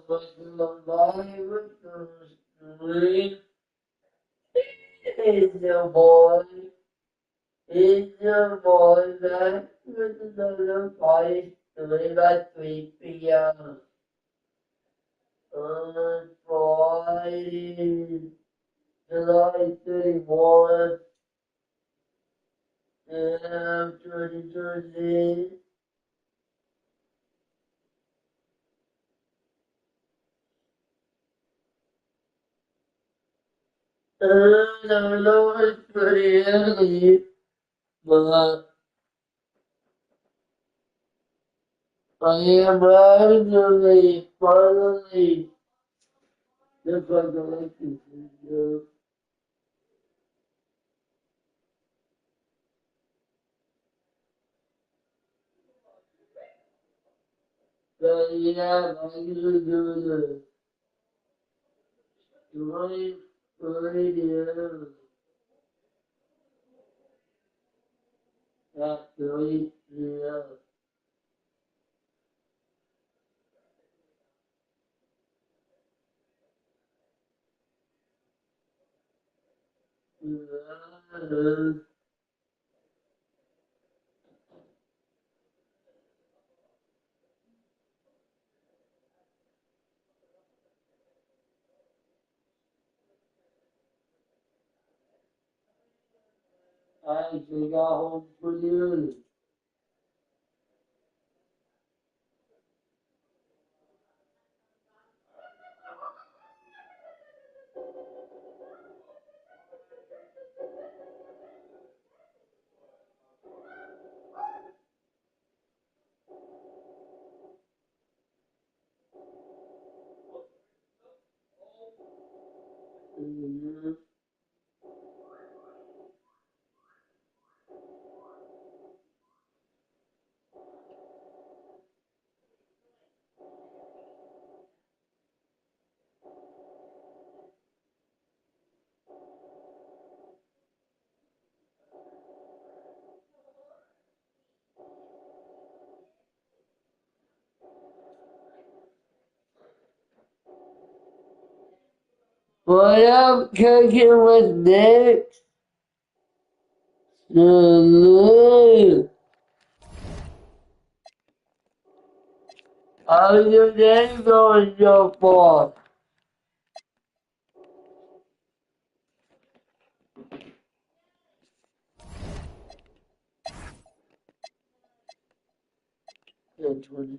the life stream is the boy, is the boy that with another fight stream at 3 p.m. On Friday, July 31, 2020. I know it's pretty early, but I am actually finally the recollection video. But yeah, I usually do the joint radio at 3 p.m. I actually got home pretty early. Mhm. What up, cooking with Nick? Salute. How's your day going so far? Yeah, 20.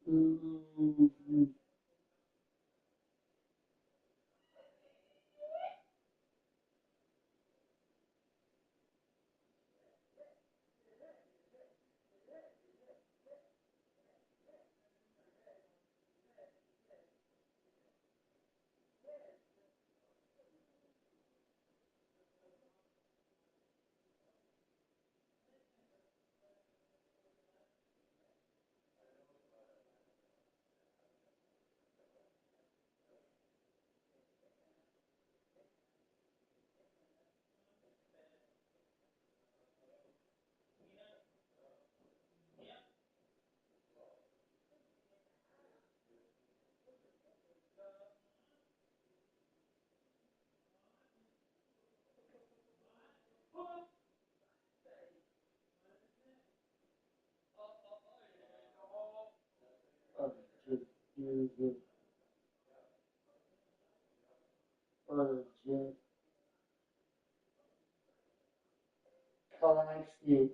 Mm-hmm. Collective.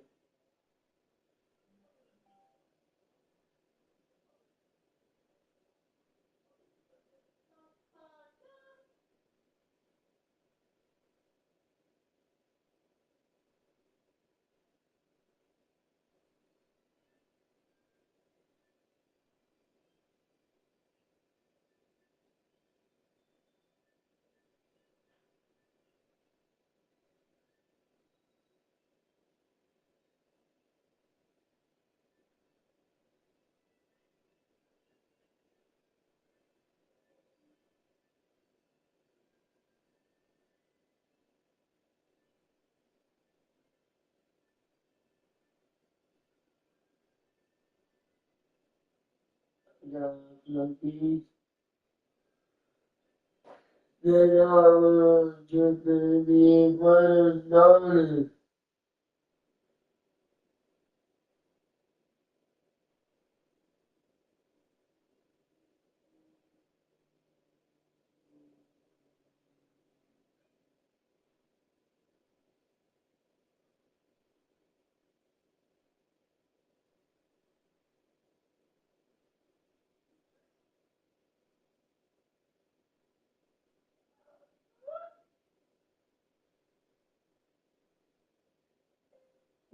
The there are just the $1.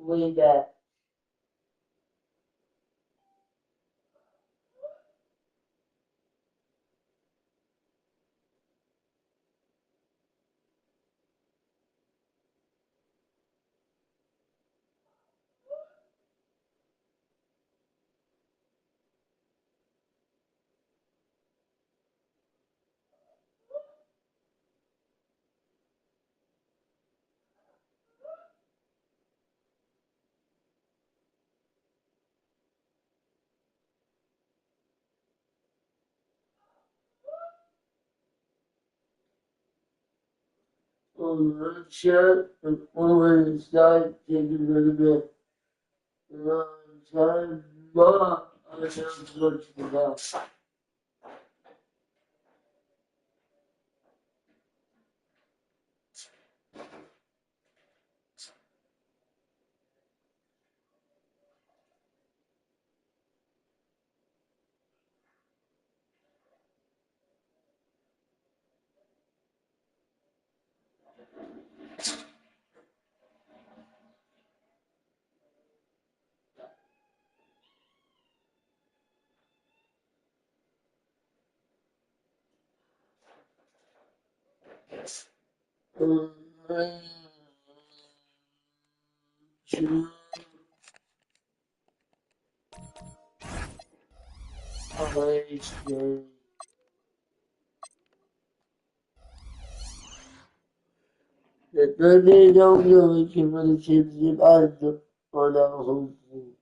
We got Richard before we start taking a little bit time, but I don't look for that. The Sunday don't do it for the championship either on our home field.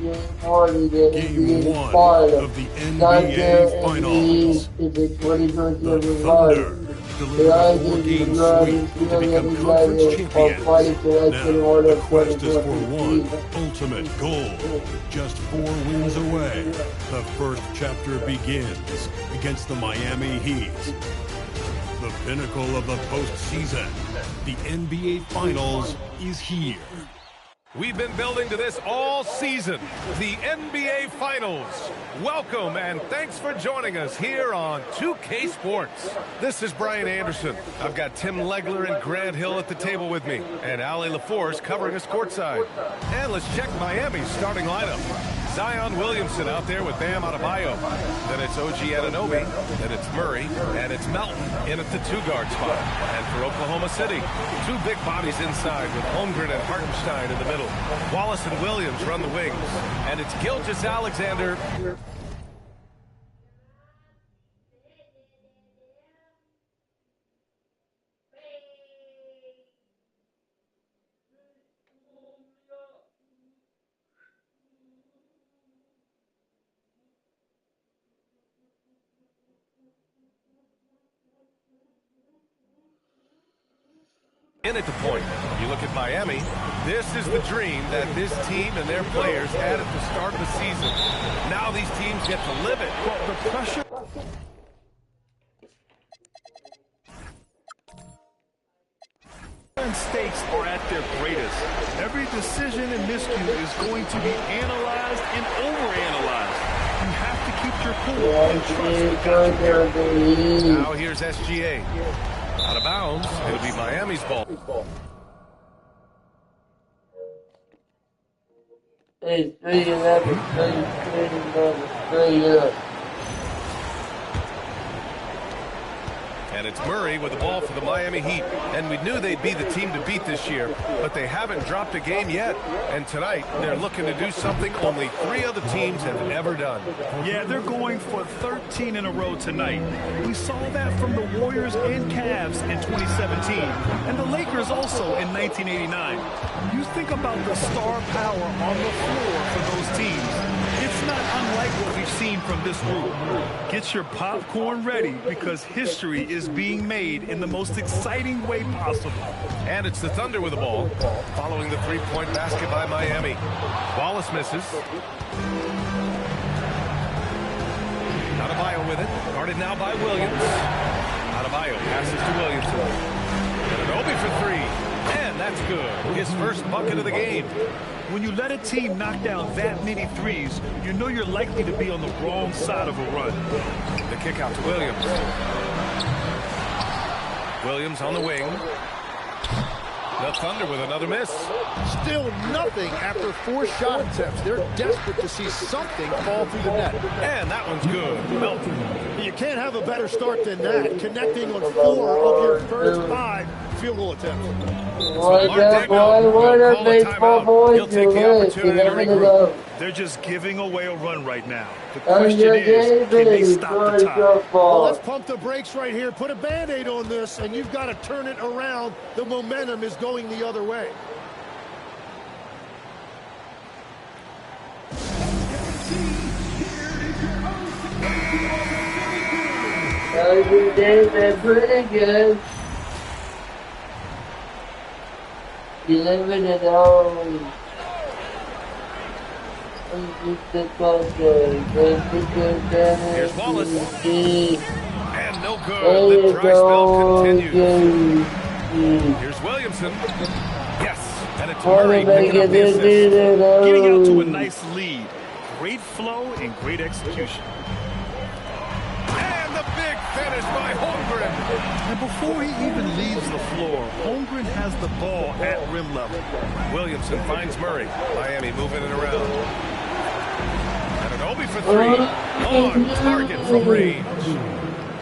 Game one of the NBA Finals. The Thunder delivered a four-game sweep to become conference champions. Now, the quest is for one ultimate goal. Just 4 wins away. The first chapter begins against the Miami Heat. The pinnacle of the postseason. The NBA Finals is here. We've been building to this all season, the NBA Finals. Welcome and thanks for joining us here on 2K Sports. This is Brian Anderson. I've got Tim Legler and Grant Hill at the table with me, and Ali LaForce covering us courtside. And let's check Miami's starting lineup. Zion Williamson out there with Bam Adebayo. Then it's OG Anunoby. Then it's Murray. And it's Melton in at the 2-guard spot. And for Oklahoma City, 2 big bodies inside with Holmgren and Hartenstein in the middle. Wallace and Williams run the wings. And it's Gilgeous-Alexander. In at the point. You look at Miami, this is the dream that this team and their players had at the start of the season. Now these teams get to live it. Well, the pressure... Stakes are at their greatest. Every decision and miscue is going to be analyzed and overanalyzed. You have to keep your cool and trust the guy. Now here's SGA. Out of bounds. It'll be Miami's ball. It's 3-11, 3-11. And it's Murray with the ball for the Miami Heat. And we knew they'd be the team to beat this year, but they haven't dropped a game yet. And tonight, they're looking to do something only 3 other teams have ever done. Yeah, they're going for 13 in a row tonight. We saw that from the Warriors and Cavs in 2017, and the Lakers also in 1989. You think about the star power on the floor for those teams. It's not unlike what we've seen from this group. Get your popcorn ready because history is being made in the most exciting way possible. And it's the Thunder with the ball, following the three-point basket by Miami. Wallace misses. Adebayo with it, guarded now by Williams. Adebayo passes to Williamson. And an Obi for 3, and that's good. His first bucket of the game. When you let a team knock down that many threes, you know you're likely to be on the wrong side of a run. The kick out to Williams. Williams on the wing. The Thunder with another miss. Still nothing after 4 shot attempts. They're desperate to see something fall through the net. And that one's good. Melton. You can't have a better start than that. Connecting on 4 of your first 5 field goal attempts. What up, boy? What up, baseball boys? He'll take the opportunity to regroup. They're just giving away a run right now. The question is, can they stop the tide? Well, let's pump the brakes right here. Put a Band-Aid on this, and you've got to turn it around. The momentum is going the other way. Every day been pretty good. 11 and 0. Here's Wallace. And no good. The dry spell continues. Here's Williamson. Yes. And it's Murray picking up the assist. Getting out to a nice lead. Great flow and great execution. And the big finish by Holmgren. And before he even leaves the floor, Holmgren has the ball at rim level. Williamson finds Murray. Miami moving it around. Ananobi for 3. On target from range.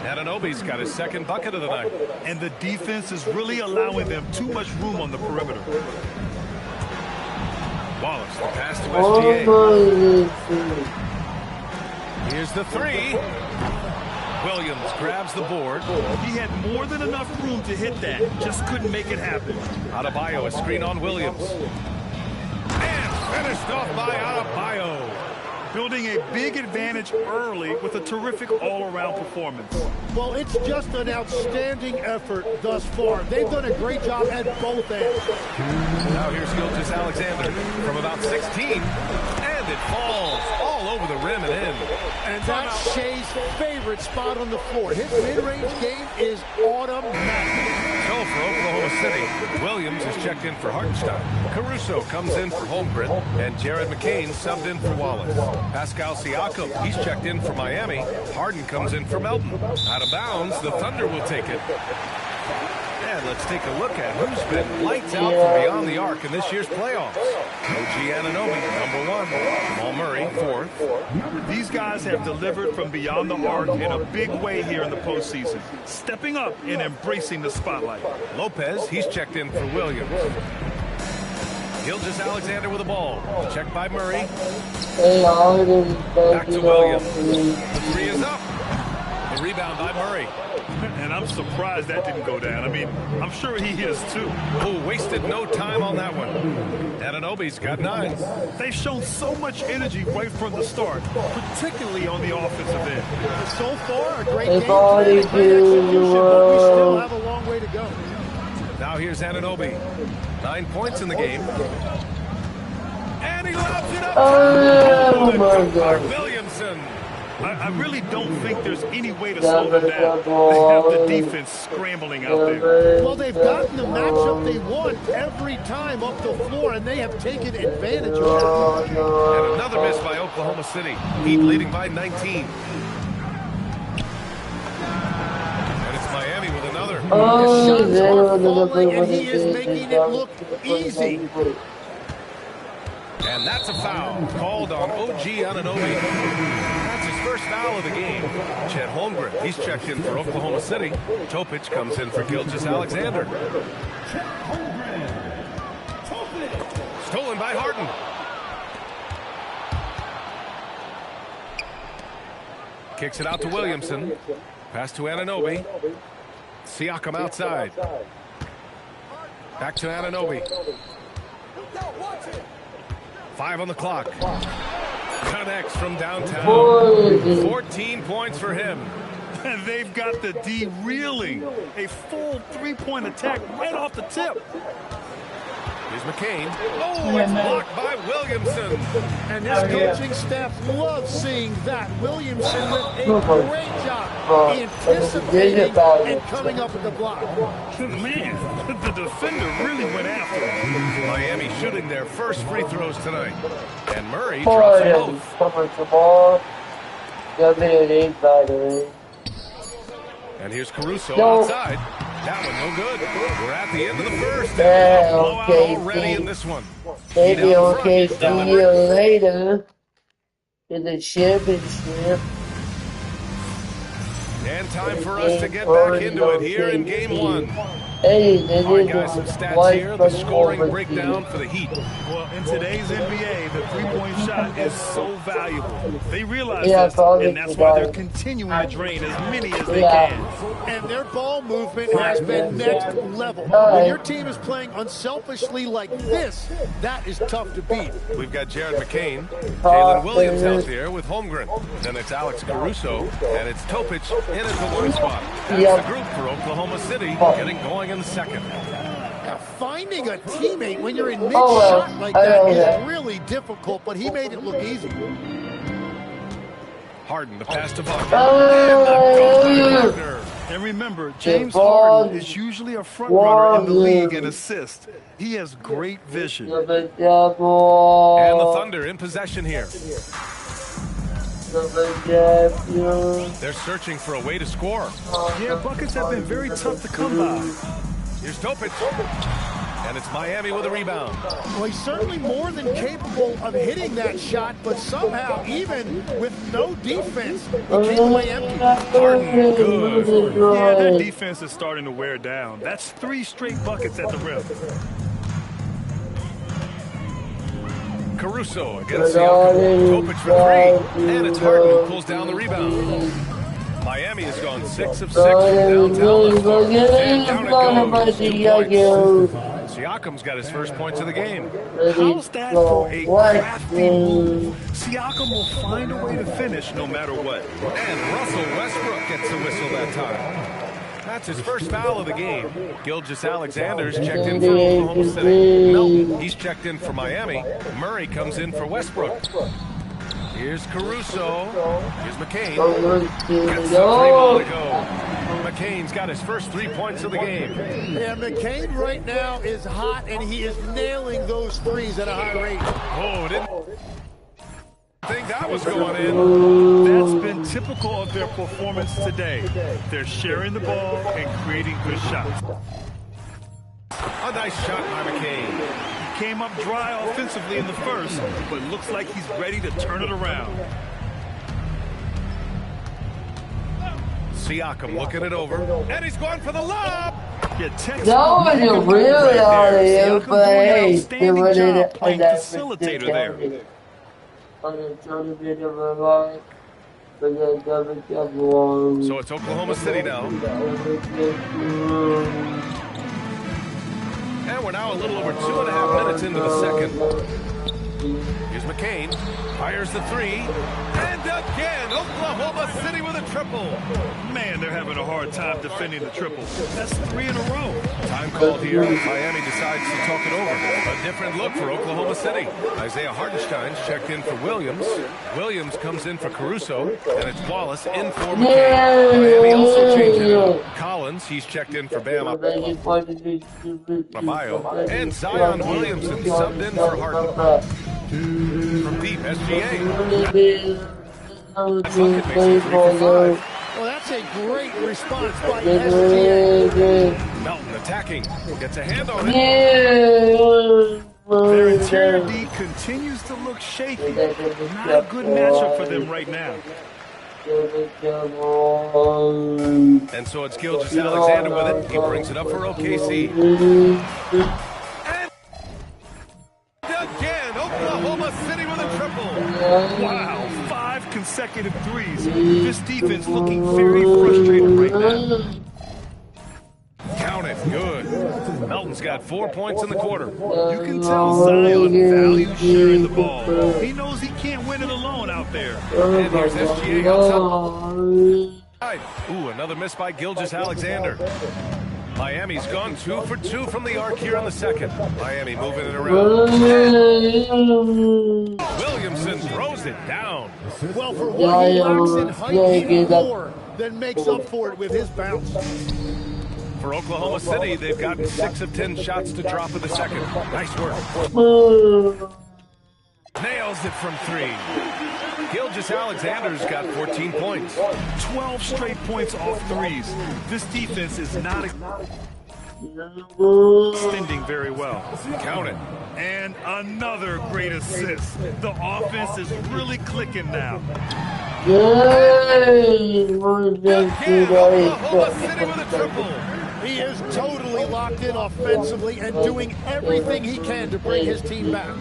Ananobi's got his second bucket of the night. And the defense is really allowing them too much room on the perimeter. Wallace, the pass to SGA. Here's the 3. Williams grabs the board. He had more than enough room to hit that. Just couldn't make it happen. Adebayo, a screen on Williams. And finished off by Adebayo. Building a big advantage early with a terrific all-around performance. Well, it's just an outstanding effort thus far. They've done a great job at both ends. Now here's Gilgeous-Alexander from about 16. And it falls all over the rim and in. And that's Shea's favorite spot on the floor. His mid-range game is automatic. So for Oklahoma City, Williams is checked in for Hartenstein. Caruso comes in for Holmgren. And Jared McCain subbed in for Wallace. Pascal Siakam, he's checked in for Miami. Harden comes in for Melton. Out of bounds, the Thunder will take it. And let's take a look at who's been lights out from beyond the arc in this year's playoffs. OG Anunoby, number 1. Jamal Murray, 4th. These guys have delivered from beyond the arc in a big way here in the postseason, stepping up and embracing the spotlight. Lopez, he's checked in for Williams. Gilgeous-Alexander with the ball. Checked by Murray. Back to Williams. The 3 is up. The rebound by Murray. And I'm surprised that didn't go down. I mean, I'm sure he is too. Oh, wasted no time on that one. Anunoby's got 9. They've shown so much energy right from the start, particularly on the offensive end. So far, a great game plan, a great execution, but we still have a long way to go. Now here's Anunoby. 9 points in the game. And he lobs it up. Oh, my God. Williamson. I really don't think there's any way to slow them down. They have the defense scrambling out there. Well, they've gotten the matchup they want every time up the floor, and they have taken advantage of that. And another miss by Oklahoma City. Heat leading by 19. And it's Miami with another. The shots are falling, and he is making it look easy. And that's a foul called on OG Anunoby. That's his first foul of the game. Chet Holmgren, he's checked in for Oklahoma City. Topic comes in for Gilgeous-Alexander. Stolen by Harden. Kicks it out to Williamson. Pass to Anunoby. Siakam outside. Back to Anunoby. 5 on the clock. Connects from downtown. 14 points for him. And they've got the D reeling. A full three-point attack right off the tip. Here's McCain. Oh, it's blocked by Williamson. And this coaching staff loves seeing that. Williamson with a great job anticipating and coming up with the block. Man, the defender really went after him. Miami shooting their first free throws tonight. And Murray drops them both. And here's Caruso outside. That one no good. We're at the end of the first. Blowout already in this one. Maybe okay, see you later in the championship. And time for us to get back into it here in game 1. Hey, All right, guys, some stats here. The scoring breakdown for the Heat. Well, in today's NBA, the three-point shot is so valuable. They realize Yeah, this, and that's why they're continuing to drain as many as they can. And their ball movement has been next level. When your team is playing unselfishly like this, that is tough to beat. We've got Jared McCain, Jalen Williams out there with Holmgren. Then it's Alex Caruso, and it's Topic in at the 1 spot. That's the group for Oklahoma City, getting going in the second. Finding a teammate when you're in mid-shot like that is really difficult, but he made it look easy. Harden, the pass to Wagner. And remember, James Harden is usually a front runner in the league in assists. He has great vision. And the Thunder in possession here. They're searching for a way to score. Yeah, buckets have been very tough to come by. Here's Topic. And it's Miami with a rebound. Well, he's certainly more than capable of hitting that shot, but somehow, even with no defense, he came away empty. Harden, good. Yeah, their defense is starting to wear down. That's 3 straight buckets at the rim. Caruso against Siakam. Topic for 3. And it's Harden who pulls down the rebound. Miami has gone 6 of 6 from downtown. And down it goes. 2 points. Siakam's got his first points of the game. How's that for a crafty move? Siakam will find a way to finish no matter what. And Russell Westbrook gets the whistle that time. That's his first foul of the game. Gilgeous-Alexander's checked in for Oklahoma City. Melton, he's checked in for Miami. Murray comes in for Westbrook. Here's Caruso. Here's McCain. Gets the 3-ball to go. McCain's got his first 3 points of the game. Yeah, McCain right now is hot, and he is nailing those threes at a high rate. Oh, didn't think that was going in. That's been typical of their performance today. They're sharing the ball and creating good shots. A nice shot by McCain. He came up dry offensively in the first, but looks like he's ready to turn it around. Siakam looking it over, and he's going for the lob. Yeah, Texas really out of here, but hey, they were in it playing facilitator there. So it's Oklahoma City now. And we're now a little over 2.5 minutes into the second. Here's McCain. Fires the three. And again, Oklahoma City with a triple. Man, they're having a hard time defending the triple. That's 3 in a row. Time called here. Miami decides to talk it over. A different look for Oklahoma City. Isaiah Hartenstein's checked in for Williams. Williams comes in for Caruso. And it's Wallace in for McCain. Miami also changing it up. Collins, he's checked in for Bam Adebayo. And Zion Williamson subbed in for Harden. From deep, SGA. Bucket makes it 3 for 5. Well, that's a great response by SGA. Melton attacking. Gets a hand on it. Their interior D continues to look shaky. Not a good matchup for them right now. And so it's Gilgeous-Alexander with it. He brings it up for OKC. And again, Oklahoma City with a triple. Wow, 5 consecutive threes. This defense looking very frustrated right now. Count it. Good. Melton's got 4 points in the quarter. You can tell Zion values sharing the ball. He knows he can't win it alone out there. And here's SGA outside. Ooh, another miss by Gilgeous-Alexander. Miami's gone 2 for 2 from the arc here in the second. Miami moving it around. Williamson throws it down. Well, for what he lacks in height, he more than makes up for it with his bounce. For Oklahoma City, they've gotten 6 of 10 shots to drop in the second. Nice work. Nails it from 3. Gilgeous-Alexander's got 14 points. 12 straight points off threes. This defense is not extending very well. Count it. And another great assist. The offense is really clicking now. Again, Oklahoma City with a triple. He is totally locked in offensively and doing everything he can to bring his team back.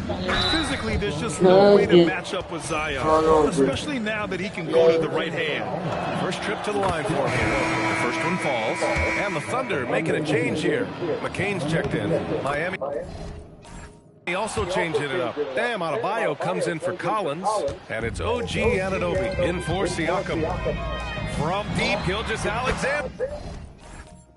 Physically, there's just no way to match up with Zion, especially now that he can go to the right hand. First trip to the line for him. The first one falls. And the Thunder making a change here. McCain's checked in. Miami also changing it up. Bam Adebayo comes in for Collins. And it's OG Anunoby in for Siakam. From deep, Gilgeous-Alexander.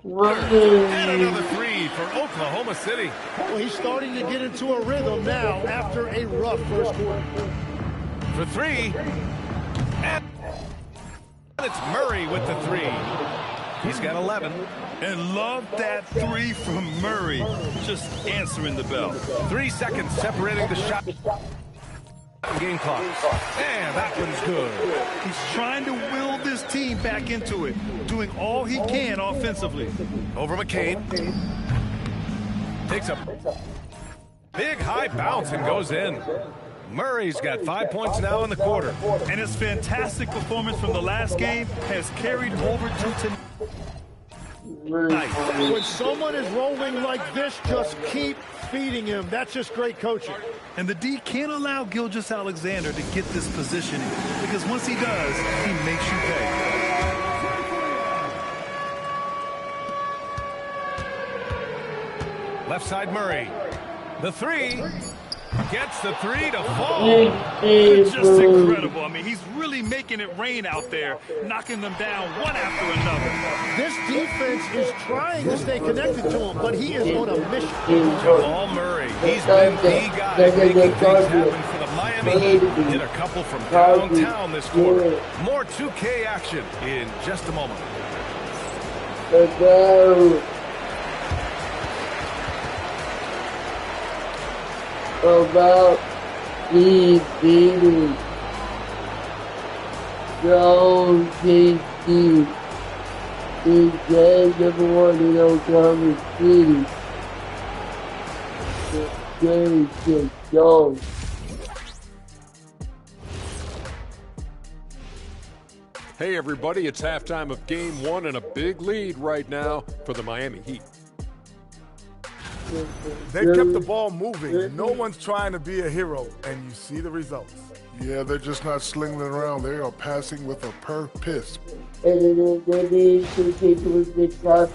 And another 3 for Oklahoma City. Well, he's starting to get into a rhythm now after a rough first quarter. For 3. And it's Murray with the 3. He's got 11. And love that 3 from Murray. Just answering the bell. 3 seconds separating the shot. Game clock. And that one's good. He's trying to will this team back into it, doing all he can offensively. Over McCain. Takes a big high bounce and goes in. Murray's got 5 points now in the quarter. And his fantastic performance from the last game has carried over to tonight. When someone is rolling like this, just keep feeding him. That's just great coaching. And the D can't allow Gilgeous-Alexander to get this positioning, because once he does, he makes you pay. Left side Murray. The 3. Gets the 3 to fall. It's just incredible. I mean, he's really making it rain out there, knocking them down one after another. This defense is trying to stay connected to him, but he is on a mission. Jamal Murray, he's been the guy making things happen for the Miami Heat. Hit a couple from downtown this quarter. More 2K action in just a moment. About the beating. Don't take you. In game number 1 in Oklahoma City. The game just gone. Hey everybody, it's halftime of game 1 and a big lead right now for the Miami Heat. They kept the ball moving. No one's trying to be a hero, and you see the results. Yeah, they're just not slinging it around. They are passing with a purpose. And then they need to take with the shot.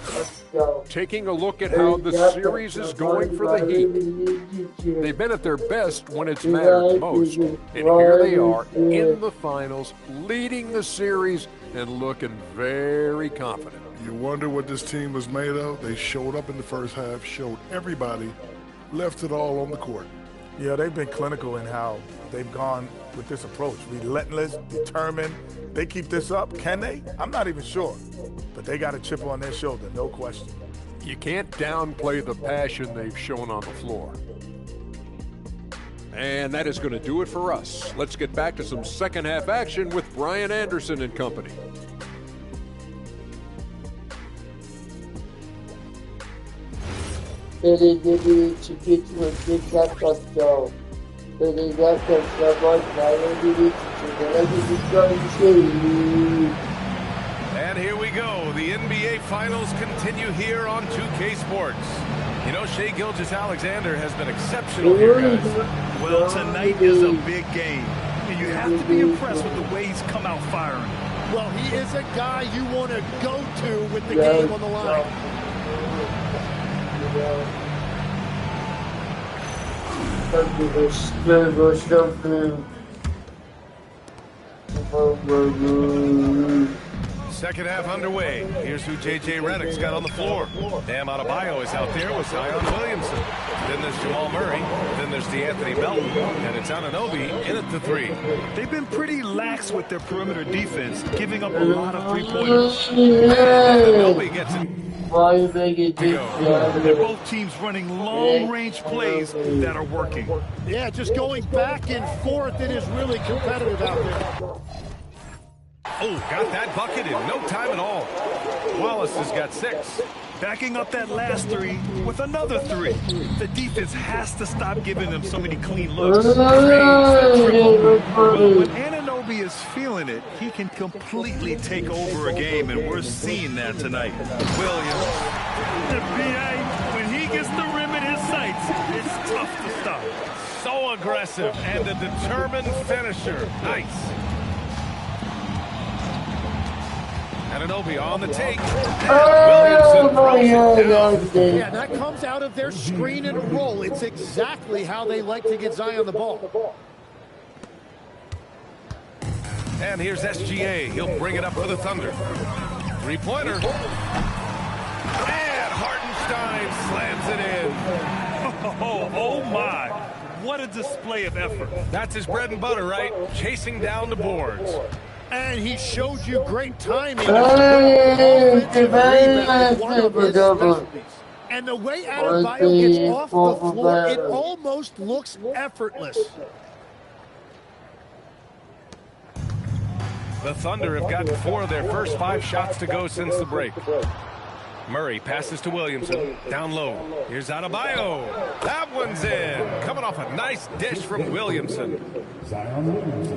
taking a look at how the series is going for the Heat. They've been at their best when it's mattered most, and here they are in the finals, leading the series and looking very confident. You wonder what this team was made of? They showed up in the first half, showed everybody, left it all on the court. Yeah, they've been clinical in how they've gone with this approach. Relentless, determined. They keep this up, can they? I'm not even sure. But they got a chip on their shoulder, no question. You can't downplay the passion they've shown on the floor. And that is going to do it for us. Let's get back to some second half action with Brian Anderson and company. Ele get to a big touchdown. Ele got touchdown, And here we go. The NBA Finals continue here on 2K Sports. You know, Shai Gilgeous-Alexander has been exceptional here, guys. Well, tonight is a big game, and you have to be impressed with the way he's come out firing. Well, he is a guy you want to go to with the game on the line. Second half underway. Here's who J.J. Redick's got on the floor. Bam Adebayo is out there with Zion Williamson. Then there's Jamal Murray. Then there's DeAnthony Melton. And it's Anunoby in at the three. They've been pretty lax with their perimeter defense, giving up a lot of three-pointers. Anunoby gets it. They're both teams running long-range plays that are working. Yeah, just going back and forth. It is really competitive out there. Oh, got that bucket in no time at all. Wallace has got 6. Backing up that last three with another 3. The defense has to stop giving them so many clean looks. Well, when Anunoby is feeling it, he can completely take over a game, and we're seeing that tonight. Williams. The BA, when he gets the rim in his sights, it's tough to stop. So aggressive and a determined finisher. Nice. Anunoby on the take. Williamson throws it down. Yeah, that comes out of their screen and roll. It's exactly how they like to get Zion the ball. And here's SGA. He'll bring it up for the Thunder. Three-pointer. And Hartenstein slams it in. Oh my. What a display of effort. That's his bread and butter, right? Chasing down the boards. And he showed you great timing. Offensive rebound, one of his specialties. And the way Adebayo gets off the floor, it almost looks effortless. The Thunder have gotten 4 of their first 5 shots to go since the break. Murray passes to Williamson. Down low. Here's Adebayo. That one's in. Coming off a nice dish from Williamson.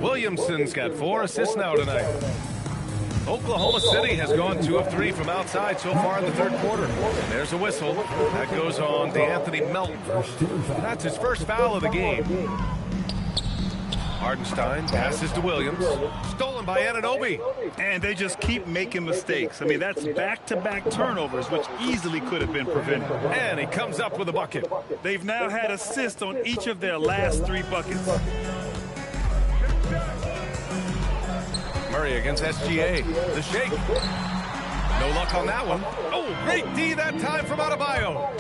Williamson's got 4 assists now tonight. Oklahoma City has gone 2 of 3 from outside so far in the third quarter. And there's a whistle. That goes on DeAnthony Melton. That's his first foul of the game. Hartenstein passes to Williams. Stolen by Anunoby. And they just keep making mistakes. I mean, that's back-to-back turnovers, which easily could have been prevented. And he comes up with a bucket. They've now had assists on each of their last 3 buckets. Murray against SGA. The shake. No luck on that one. Oh, great D that time from Adebayo.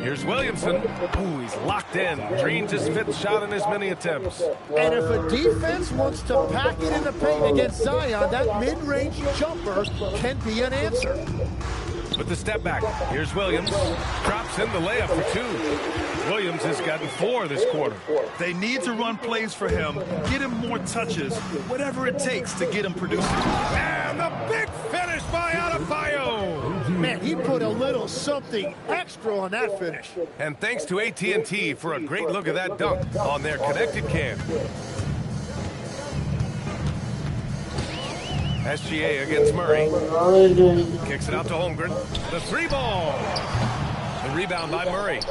Here's Williamson. Ooh, he's locked in. Dreams his 5th shot in as many attempts. And if a defense wants to pack it in the paint against Zion, that mid-range jumper can be an answer. With the step back, here's Williams. Drops in the layup for 2. Williams has gotten 4 this quarter. They need to run plays for him, get him more touches, whatever it takes to get him producing. And the big finish by Adebayo. Man, he put a little something extra on that finish. And thanks to AT&T for a great look at that dunk on their connected cam. SGA against Murray. Kicks it out to Holmgren. The 3 ball. The rebound by Murray.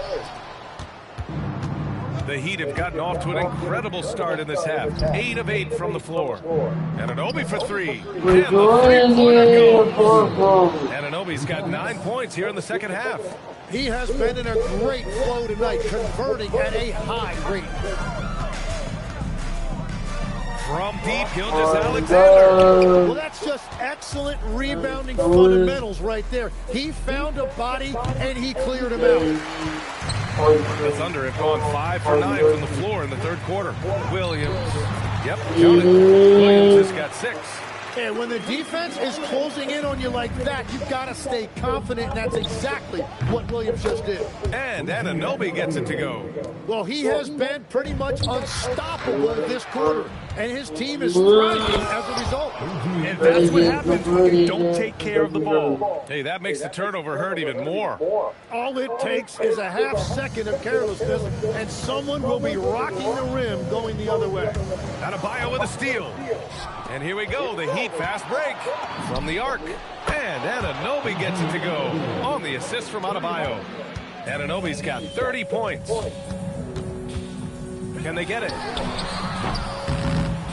The Heat have gotten off to an incredible start in this half. 8 of 8 from the floor. Anunoby for 3. And the three-pointer goes. Anunoby's got 9 points here in the second half. He has been in a great flow tonight, converting at a high rate. From deep, Gilgeous-Alexander. Well, that's just excellent rebounding fundamentals right there. He found a body, and he cleared him out. The Thunder have gone 5 for 9 from the floor in the third quarter. Williams. Yep, count it. Williams has got 6. And when the defense is closing in on you like that, you've got to stay confident, and that's exactly what Williams just did. And Anunoby gets it to go. Well, he has been pretty much unstoppable this quarter, and his team is thriving as a result. And that's what happens when you don't take care of the ball. Hey, that makes the turnover hurt even more. All it takes is a half second of carelessness, and someone will be rocking the rim going the other way. Adebayo with a steal. And here we go, the Heat fast break from the arc. And Anunoby gets it to go on the assist from Adebayo. Anunoby's got 30 points. Can they get it?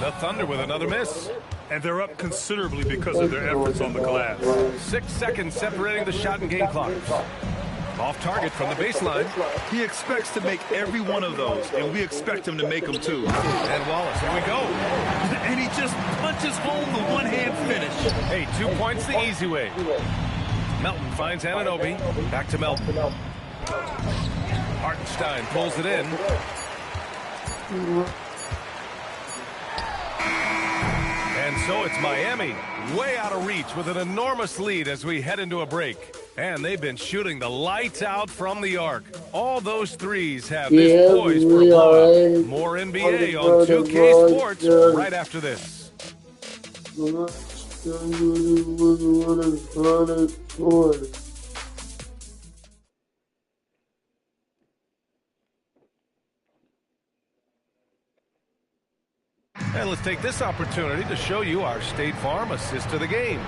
The Thunder with another miss. And they're up considerably because of their efforts on the glass. 6 seconds separating the shot and game clock. Off target from the baseline. He expects to make every one of those, and we expect him to make them too. And Wallace, here we go. And he just punches home the one-hand finish. Hey, 2 points the easy way. Melton finds Anunoby. Back to Melton. Hartenstein pulls it in. And so it's Miami, way out of reach with an enormous lead as we head into a break. And they've been shooting the lights out from the arc. All those threes have this poised for a blowout. More NBA on 2K Sports right after this. And let's take this opportunity to show you our State Farm assist to the game.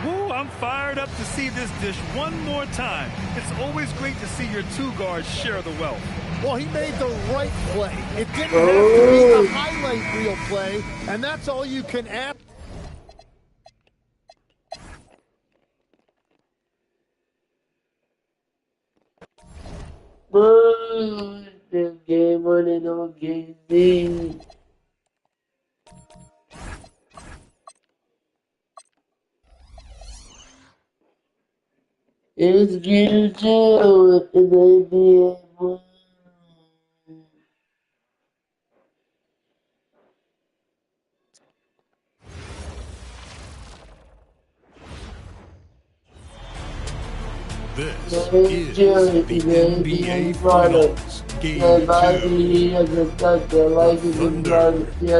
Woo, I'm fired up to see this dish one more time. It's always great to see your two guards share the wealth. Well, he made the right play. It didn't have to be a highlight reel play, and that's all you can ask. The game on and on game. It's game 2 in the NBA. This is the NBA Finals, Game 2. The Thunder,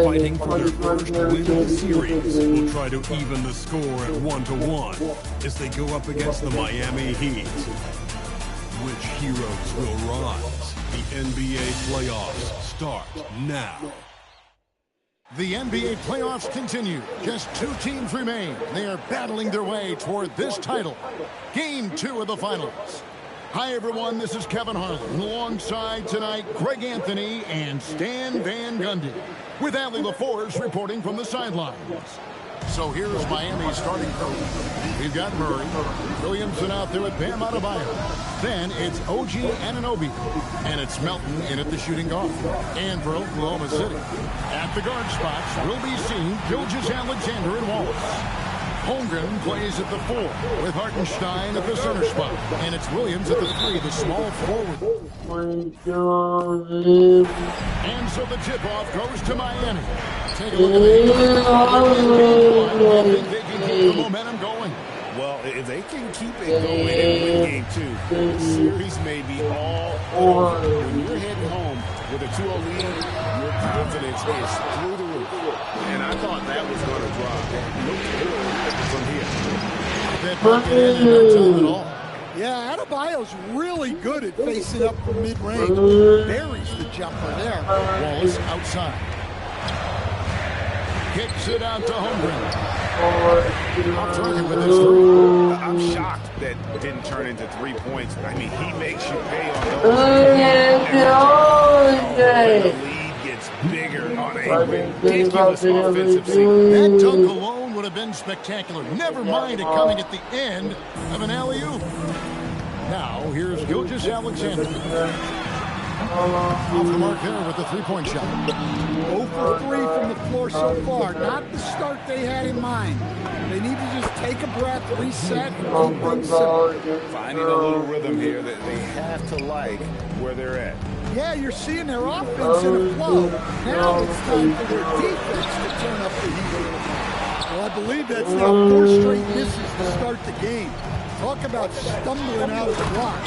fighting for their first win of the series, will try to even the score at 1-1 as they go up against the Miami Heat. Which heroes will rise? The NBA playoffs start now. The NBA playoffs continue. Just 2 teams remain. They are battling their way toward this title. Game 2 of the finals. Hi, everyone. This is Kevin Harlan. Alongside tonight, Greg Anthony and Stan Van Gundy. With Allie LaForce reporting from the sidelines. So here's Miami's starting crew. We've got Murray, Williamson out there with Bam Adebayo. Then it's OG Anunoby. And it's Melton in at the shooting guard. And for Oklahoma City, at the guard spots will be seen Gilgeous-Alexander and Wallace. Holmgren plays at the 4 with Hartenstein at the center spot. And it's Williams at the 3, the small forward. And so the tip-off goes to Miami. Take a look at I think they can keep the momentum going. Well, if they can keep it going and win game 2, the series may be all over. When you're heading home with a 2-0 lead, your confidence is through the roof. And I thought that was going to drop. Look from here. Yeah, Adebayo's really good at facing up from mid-range. Buries the jumper there. Wallace outside. Kicks it out to Holmgren. Off target with his three. I'm shocked that didn't turn into 3 points. I mean, he makes you pay on those. The lead gets bigger on a ridiculous offensive sequence. That dunk alone would have been spectacular. Never mind it coming at the end of an alley-oop. Now, here's Gilgeous-Alexander. Off the mark there with the three-point shot. 0 for 3 from the floor so far. Not the start they had in mind. They need to just take a breath, reset, and keep things simple. Finding a little rhythm here that they have to like where they're at. Yeah, you're seeing their offense in a flow. Now it's time for their defense to turn up the heat. Well, I believe that's now 4 straight misses to start the game. Talk about stumbling out of the block.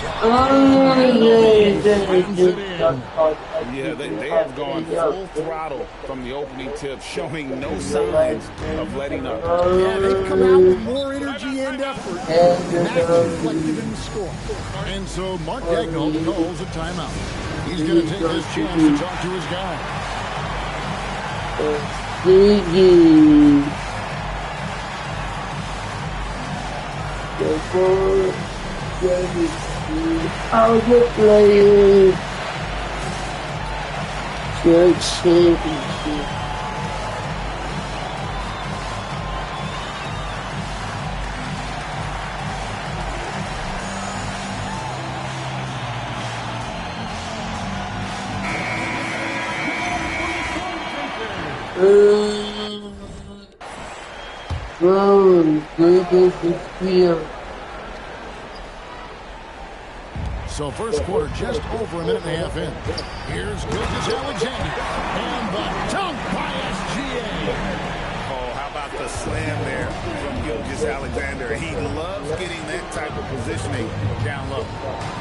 Yeah, they have gone full throttle from the opening tip, showing no signs of letting up. Yeah, they've come out with more energy and effort, and that's reflected in the score. And so Mark Daigneault calls a timeout. He's going to take this chance to talk to his guy. I'll get playing church championship. So first quarter just over a minute and a half in. Here's Gilgeous-Alexander. And the dunk by SGA. Oh, how about the slam there from Gilgeous-Alexander? He loves getting that type of positioning down low.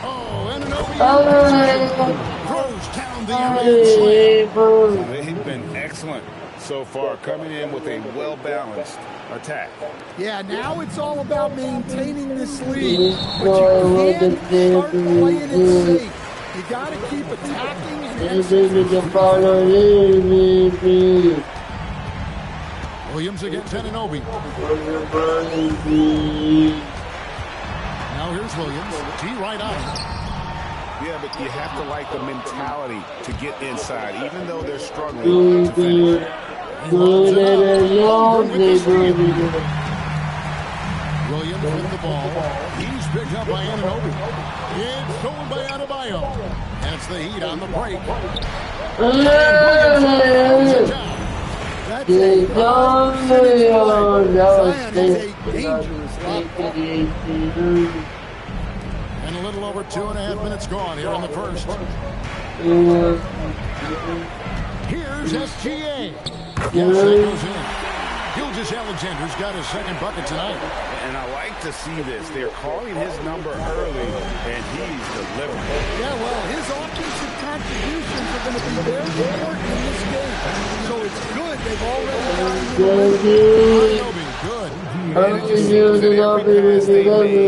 Oh, and an throws down the end slam. They've been excellent so far, coming in with a well-balanced attack. Yeah, now it's all about maintaining this lead, but you can't start playing it safe. You got to keep attacking and Williams against Anunoby. Now here's Williams. T right on. Yeah, but you have to like the mentality to get inside, even though they're struggling to finish. Williams with the ball. He's picked up by Anunoby. It's stolen by Adebayo. And it's the Heat on the break. that's a dangerous And a little over 2.5 minutes gone here in the first. Here's SGA. Yes, that goes in. Gilgeous-Alexander's got his second bucket tonight. And I like to see this. They're calling his number early, and he's delivering. Yeah, well, his offensive contributions are going to be very important in this game. So it's good they've already gotten Good.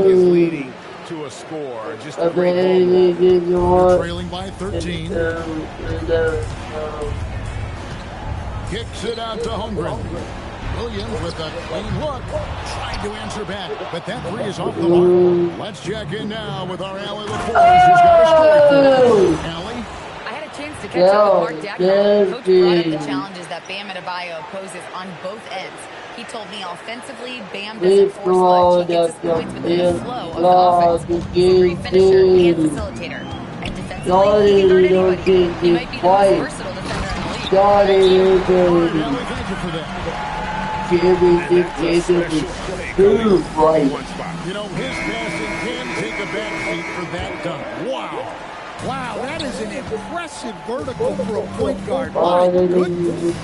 Is leading to a score. Just a great ball. Trailing by 13. Kicks it out to Holmgren. Williams with a clean look. Tried to answer back, but that three is off the mark. Let's check in now with our Allie LaForge, who's got a story for us. Allie? I had a chance to catch up with Mark Daigneault. Coach brought up the challenges that Bam Adebayo poses on both ends. He told me offensively, Bam doesn't force much. He gets his points within the flow of the offense. He's a great finisher and facilitator. And defensively, he can guard anybody. He might be the most versatile defender in the league. Thank you for that. You know, his passing can take a back seat for that dunk. Wow. Wow, that is an impressive vertical for a point guard. My goodness.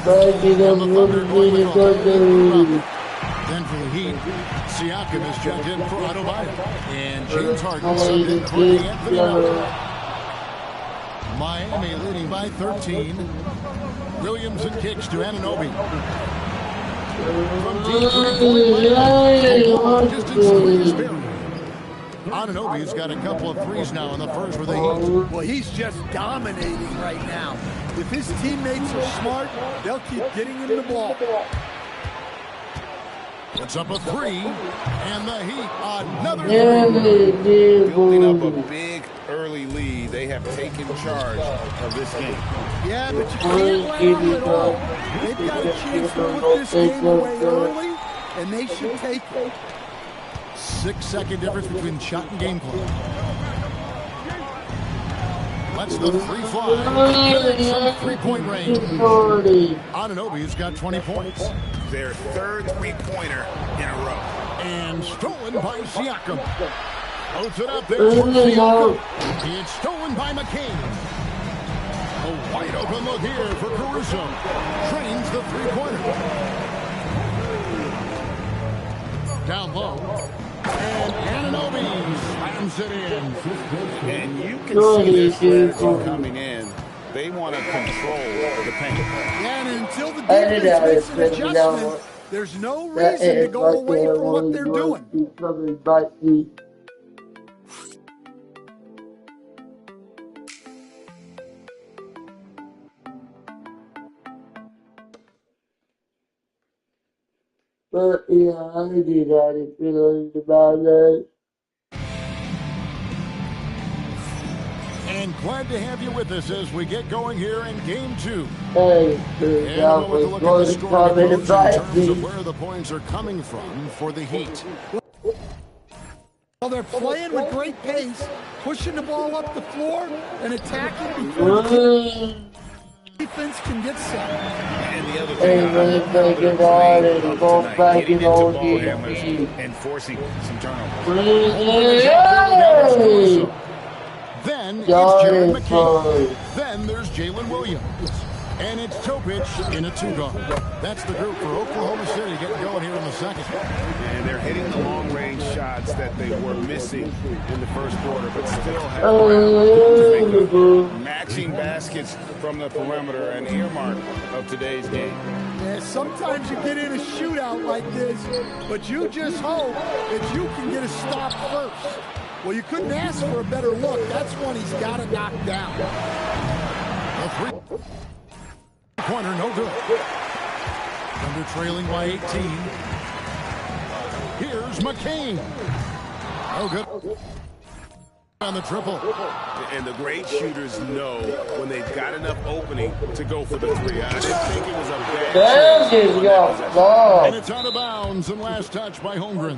Then for the Heat, Siakam is checked in for Adebayo. And James Harden subbed in for the Anthony Melton. Miami leading by 13. Williams and kicks to Anunoby. From deep three-point line, distance is buried. Anunoby's got a couple of threes now in the first for the Heat. Well, he's just dominating right now. If his teammates are smart, they'll keep getting him the ball. Puts up a three, and the Heat another three. Building up a big early lead. They have taken charge of this game. Yeah, but you can't let them at all. They've got a chance to put this game away early, and they should take it. 6-second difference between shot and game clock. Lets the three fly. Connects from three-point range. Anunoby's got 20 points. Their third three-pointer in a row. And stolen by Siakam. Puts it up there for Siakam. It's stolen by McCain. A wide open look here for Caruso. Drains the three-pointer. Down low. And Anunoby slams it in. And you can see this strategy coming in. They want to control the paint. And until the defense makes an adjustment, there's no reason to go away from what they're doing. But yeah, I did have feelings about that. And glad to have you with us as we get going here in Game 2. Hey, and that we'll was look at the scoring approach in terms me. of where the points are coming from for the Heat. Well, they're playing with great pace, pushing the ball up the floor and attacking before the defense can get set. And the other Hey, thing, let's take it on and go back and ball on handlers and forcing some turnovers. Hey! Then it's Got Jared it, McCain. boy. Then there's Jalen Williams. And it's Topic in a two-guard. That's the group for Oklahoma City getting going here in the second. And they're hitting the long-range shots that they were missing in the first quarter, but still have to make matching baskets from the perimeter, an earmark of today's game. Yeah, sometimes you get in a shootout like this, but you just hope that you can get a stop first. Well, you couldn't ask for a better look. That's one he's got to knock down. A three-pointer, no good. Thunder trailing by 18. Here's McCain. No good. On the triple. And the great shooters know when they've got enough opening to go for the three. I didn't think it was a bad chance. And it's out of bounds and last touch by Holmgren.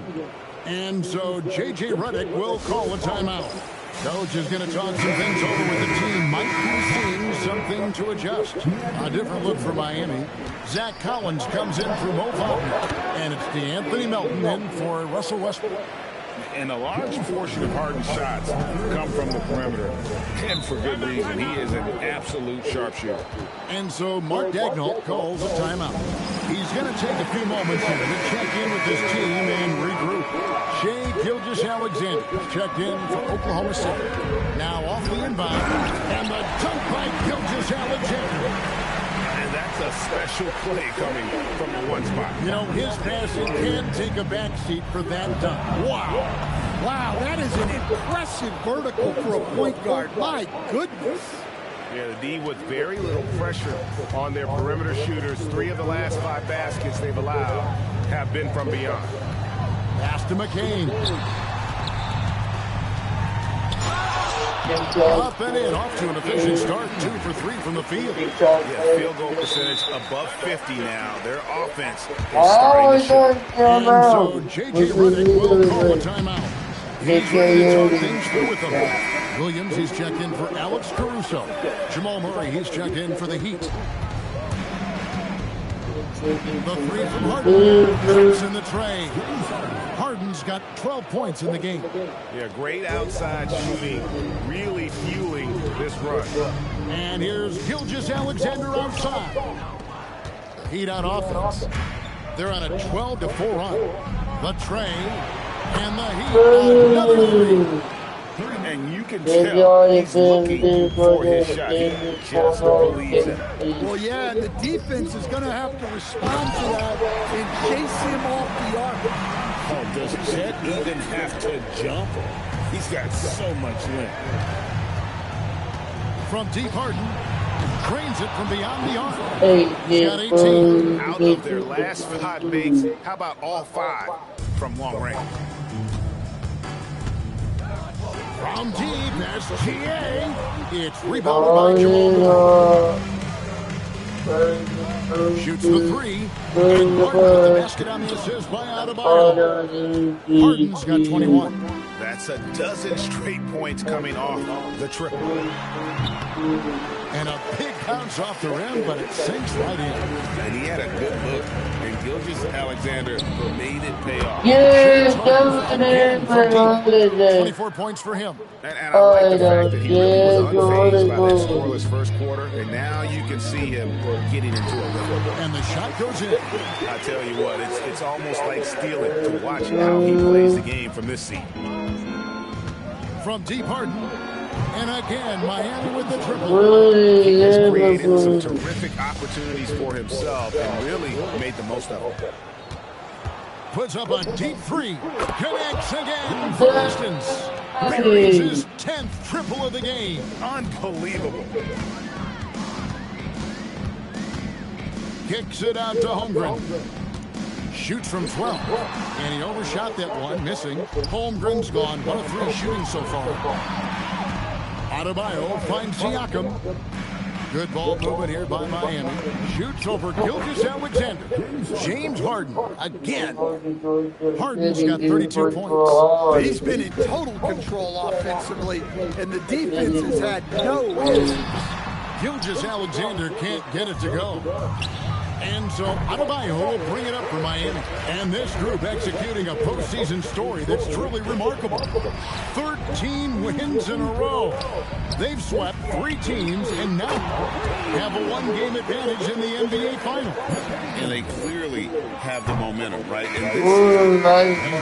And so J.J. Redick will call a timeout. Coach is going to talk some things over with the team. Might be seeing something to adjust. A different look for Miami. Zach Collins comes in for Mo Wagner. And it's DeAnthony Melton in for Russell Westbrook. And a large portion of Harden's shots come from the perimeter. And for good reason. He is an absolute sharpshooter. And so Mark Daigneault calls a timeout. He's going to take a few moments here to check in with his team and regroup. Shai Gilgeous-Alexander checked in for Oklahoma City. Now off the inbound. And the dunk by Gilgeous-Alexander. And that's a special play coming from the one spot. You know, his passing can take a backseat for that dunk. Wow. Wow, that is an impressive vertical for a point guard. My goodness. Yeah, the D with very little pressure on their perimeter shooters. 3 of the last 5 baskets they've allowed have been from beyond. Pass to McCain. Up and in, off to an efficient start. 2 for 3 from the field. Yeah, field goal percentage above 50 now. Their offense is starting to show. And so J.J. Redick will call a timeout. He's ready to talk things through with them. Williams, he's checked in for Alex Caruso. Jamal Murray, he's checked in for the Heat. The three from Harden. Trips in the tray. Harden's got 12 points in the game. Yeah, great outside shooting, really fueling this run. And here's Gilgeous-Alexander outside. Heat on offense. They're on a 12-4 run. The tray. And the Heat another three. And you can tell he's looking for his shot. He just believes it. Well, yeah, and the defense is going to have to respond to that and chase him off the arc. Oh, does Chet even have to jump? He's got so much length. From deep Harden. Drains it from beyond the arc. He's got 18. Out of their last 5 makes, how about all 5 from long range? From deep, that's GA. It's rebounded by Jamal. Shoots the 3. And Harden with the basket on the assist by Adebayo. Harden's got 21. That's a dozen straight points coming off the triple. And a big bounce off the rim, but it sinks right in. And he had a good look, and Gilgeous-Alexander made it pay off. Yeah, 24 points for him. And I like the fact that he really was unfazed by that scoreless first quarter, and now you can see him getting into a rhythm. And the shot goes in. I tell you what, it's almost like stealing to watch how he plays the game from this seat. From deep, Harden. And again, Miami with the triple. He has created some terrific opportunities for himself and really made the most of it. Puts up a deep 3. Connects again for distance. Buries his 10th triple of the game. Unbelievable. Kicks it out to Holmgren. Shoots from 12. And he overshot that one, missing. Holmgren's gone. 1 of 3 shooting so far. Adebayo finds Siakam. Good ball movement here by Miami. Shoots over Gilgeous-Alexander. James Harden again. Harden's got 32 points. He's been in total control offensively, and the defense has had no issues. Gilgeous-Alexander can't get it to go. And so Adebayo will bring it up for Miami. And this group executing a postseason story that's truly remarkable. 13 wins in a row. They've swept 3 teams and now have a 1-game advantage in the NBA Finals. And they clearly have the momentum, right? And this season,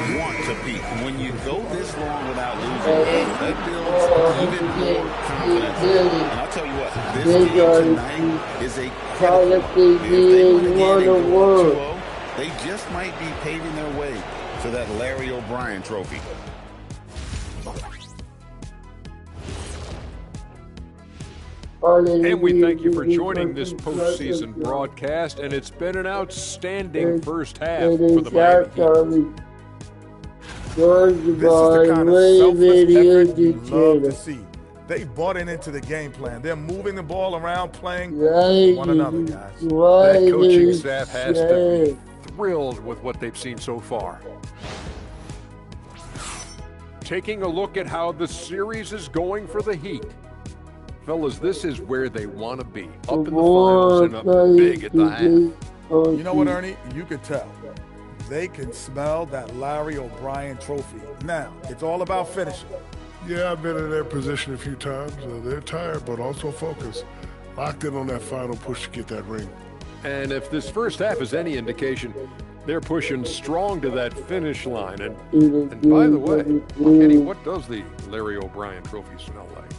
you want to peak. When you go this long without losing, that builds even more confidence. And I'll tell you what, this game tonight is a critical. They just might be paving their way to that Larry O'Brien trophy. And we thank you for joining this postseason broadcast, and it's been an outstanding first half for the Miami Heat. This is the kind of selfless effort you love to see. They bought into the game plan. They're moving the ball around, playing one another, guys. That coaching staff has to be thrilled with what they've seen so far. Taking a look at how the series is going for the Heat. Fellas, this is where they want to be. Up in the finals and up big at the half. You know what, Ernie? You can tell. They can smell that Larry O'Brien trophy. Now, it's all about finishing. Yeah, I've been in their position a few times. They're tired, but also focused. Locked in on that final push to get that ring. And if this first half is any indication, they're pushing strong to that finish line. And by the way, Kenny, what does the Larry O'Brien trophy smell like?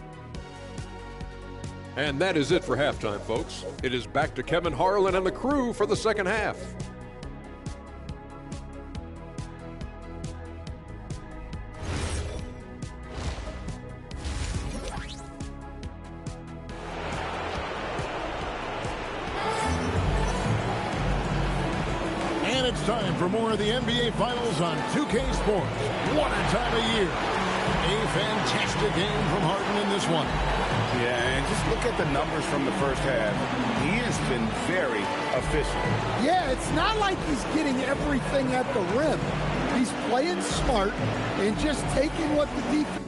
And that is it for halftime, folks. It is back to Kevin Harlan and the crew for the second half. And it's time for more of the NBA Finals on 2K Sports. What a time of year. A fantastic game from Harden in this one. Yeah, and just look at the numbers from the first half. He has been very efficient. Yeah, it's not like he's getting everything at the rim. He's playing smart and just taking what the defense.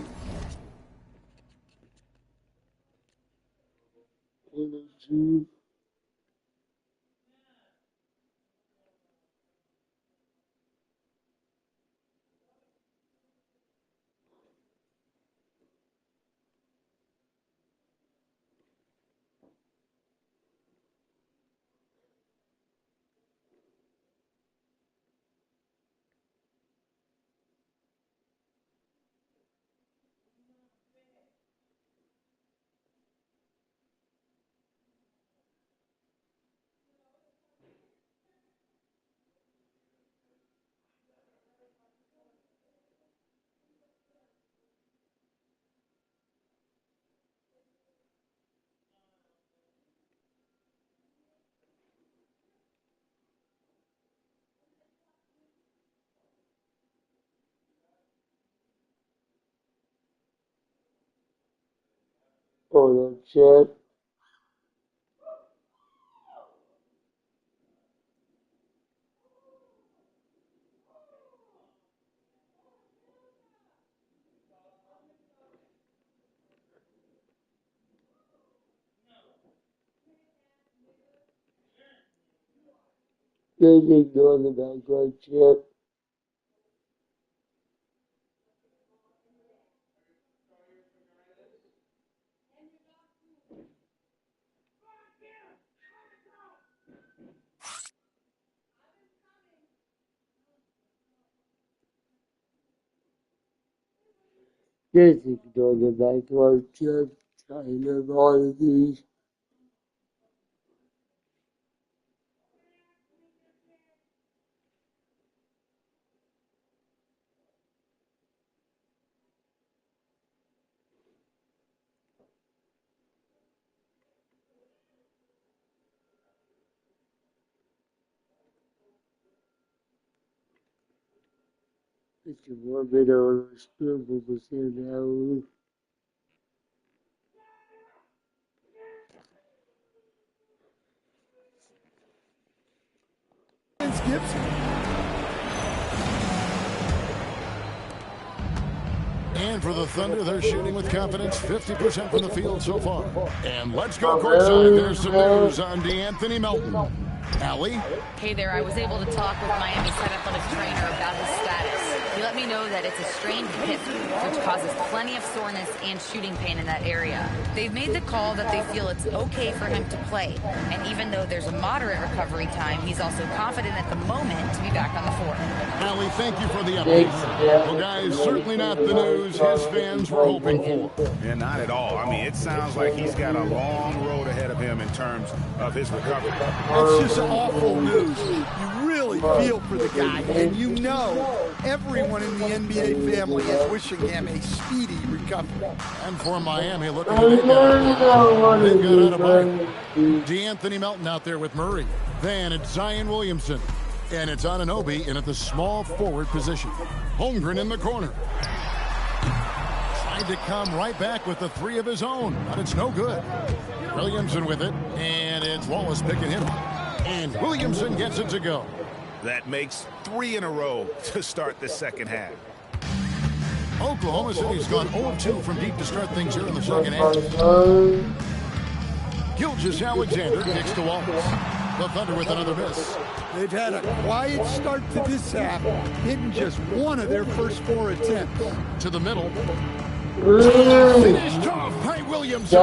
Hold on, chat. Please ignore the background chat. Please ignore the background chat. I love all of these. It's a more bit of a spoon, but we'll see now. And for the Thunder, they're shooting with confidence, 50% from the field so far. And let's go courtside. There's some news on DeAnthony Melton. Allie? Hey there, I was able to talk with Miami's head athletics trainer about his status. He let me know that it's a strained hip, which causes plenty of soreness and shooting pain in that area. They've made the call that they feel it's okay for him to play. And even though there's a moderate recovery time, he's also confident at the moment to be back on the floor. Allie, thank you for the update. Well, guys, certainly not the news his fans were hoping for. Yeah, not at all. I mean, it sounds like he's got a long road ahead of him in terms of his recovery. It's just awful news. You really feel for the guy, and you know everyone in the NBA family is wishing him a speedy recovery. And for Miami, looking to make it. They've got out of bite. DeAnthony Melton out there with Murray. Then it's Zion Williamson. And it's Anunoby in at the small forward position. Holmgren in the corner. Tried to come right back with the three of his own, but it's no good. Williamson with it, and it's Wallace picking him up. And Williamson gets it to go. That makes 3 in a row to start the second half. Oklahoma City's gone 0-2 from deep to start things here in the second half. Gilgeous-Alexander kicks to Wallace. The Thunder with another miss. They've had a quiet start to this half, hitting just one of their first 4 attempts. To the middle. Finished off by Williamson.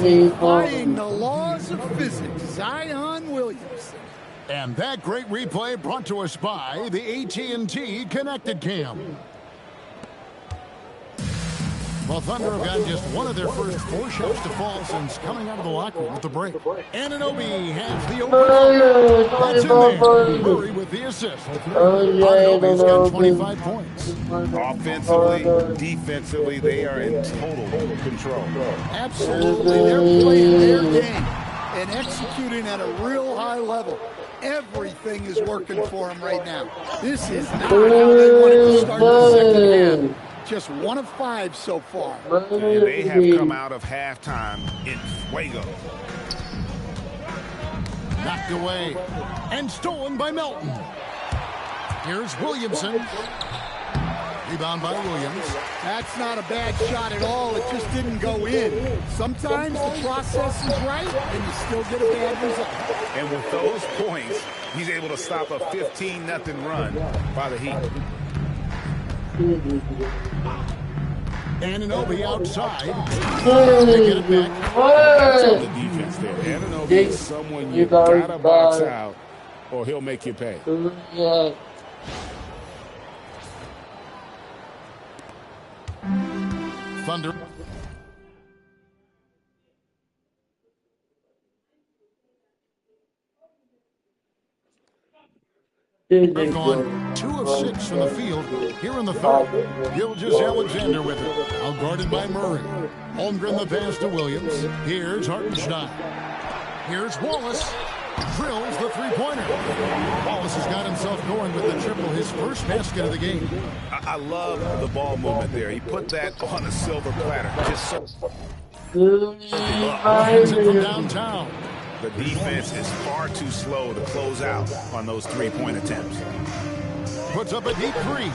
Defying the laws of physics, Zion Williamson. And that great replay brought to us by the AT&T Connected Cam. Well, Thunder have gotten just one of their first 4 shots to fall since coming out of the locker room at the break. Anunoby has the opener. That's in there. Murray with the assist. Anunoby's got 25 points. Offensively, defensively, they are in total control. Absolutely. They're playing their game and executing at a real high level. Everything is working for them right now. This is not how they wanted to start the second half. Just 1 of 5 so far. And they have come out of halftime in fuego. Knocked away and stolen by Melton. Here's Williamson. Rebound by Williams. That's not a bad shot at all. It just didn't go in. Sometimes the process is right and you still get a bad result. And with those points, he's able to stop a 15-0 run by the Heat. Anunoby outside. They get it back. That's the defense there. Anunoby is someone you gotta box out, or he'll make you pay. Thunder. They've gone 2 of 6 from the field here in the third. Gilgeous-Alexander with it. Out guarded by Murray. Holmgren the pass to Williams. Here's Hartenstein. Here's Wallace. Drills the three-pointer. Wallace has got himself going with the triple, his first basket of the game. I love the ball movement there. He put that on a silver platter. Just so. Offense it from downtown. The defense is far too slow to close out on those three-point attempts. Puts up a deep three.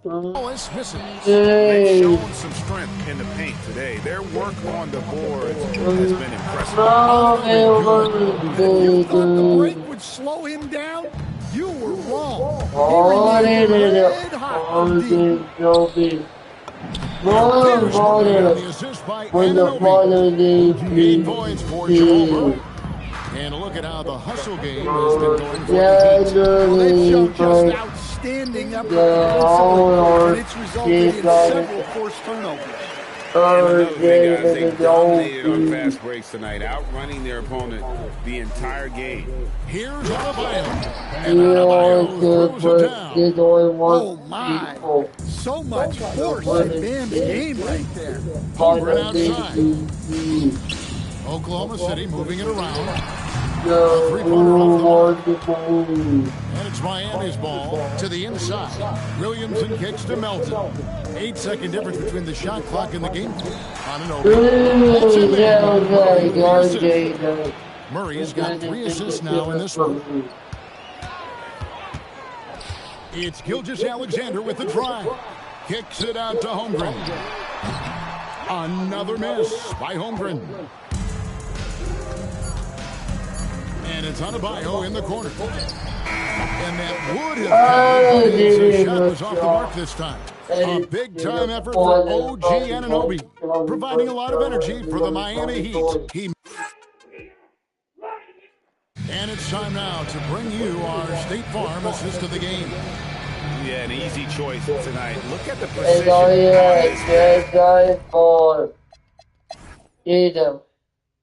Wallace misses. They've shown some strength in the paint today. Their work on the boards has been impressive. If you thought the break would slow him down, you were wrong. He remained red hot from deep. The assist by Anunoby. 8 points for Jamal. And look at how the hustle game has been going for the teams. Well, they've shown just outstanding effort defensively, and it's resulted in several forced turnovers. They dominated on fast breaks tonight, outrunning their opponent the entire game. Here's Adebayo. And Adebayo throws it down. Oh, my. So much force in Bam's game right there. Over and outside. Oklahoma City moving it around. A three-pointer off the mark. And it's Miami's ball to the inside. Williamson kicks to Melton. 8-second difference between the shot clock and the game clock. Murray's got 3 assists now in this one. It's Gilgeous-Alexander with the drive. Kicks it out to Holmgren. Another miss by Holmgren. And it's Adebayo in the corner. And that would have counted, but his shot was off the mark this time. A big-time effort for OG Anunoby, providing a lot of energy for the Miami Heat. And it's time now to bring you our State Farm assist of the game. Yeah, an easy choice tonight. Look at the precision. A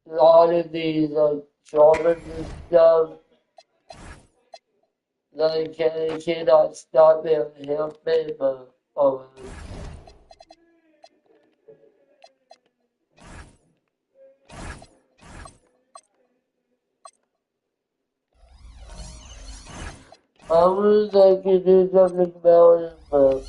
lot of these Jordan and stuff, they cannot stop him and help me, but I wish I could do something about it, but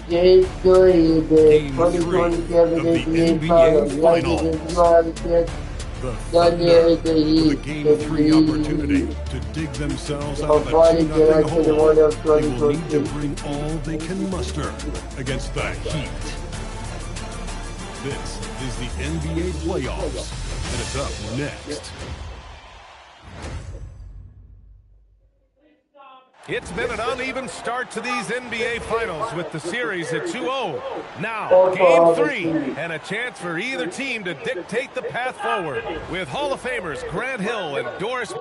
Game 3 of the 2027 NBA Finals. The Game 3 opportunity to dig themselves out of a 2-0 hole. They will need to bring all they can muster against the Heat. This is the NBA playoffs, and it's up next. It's been an uneven start to these NBA Finals with the series at 2-0. Now, Game 3, and a chance for either team to dictate the path forward with Hall of Famers Grant Hill and Doris.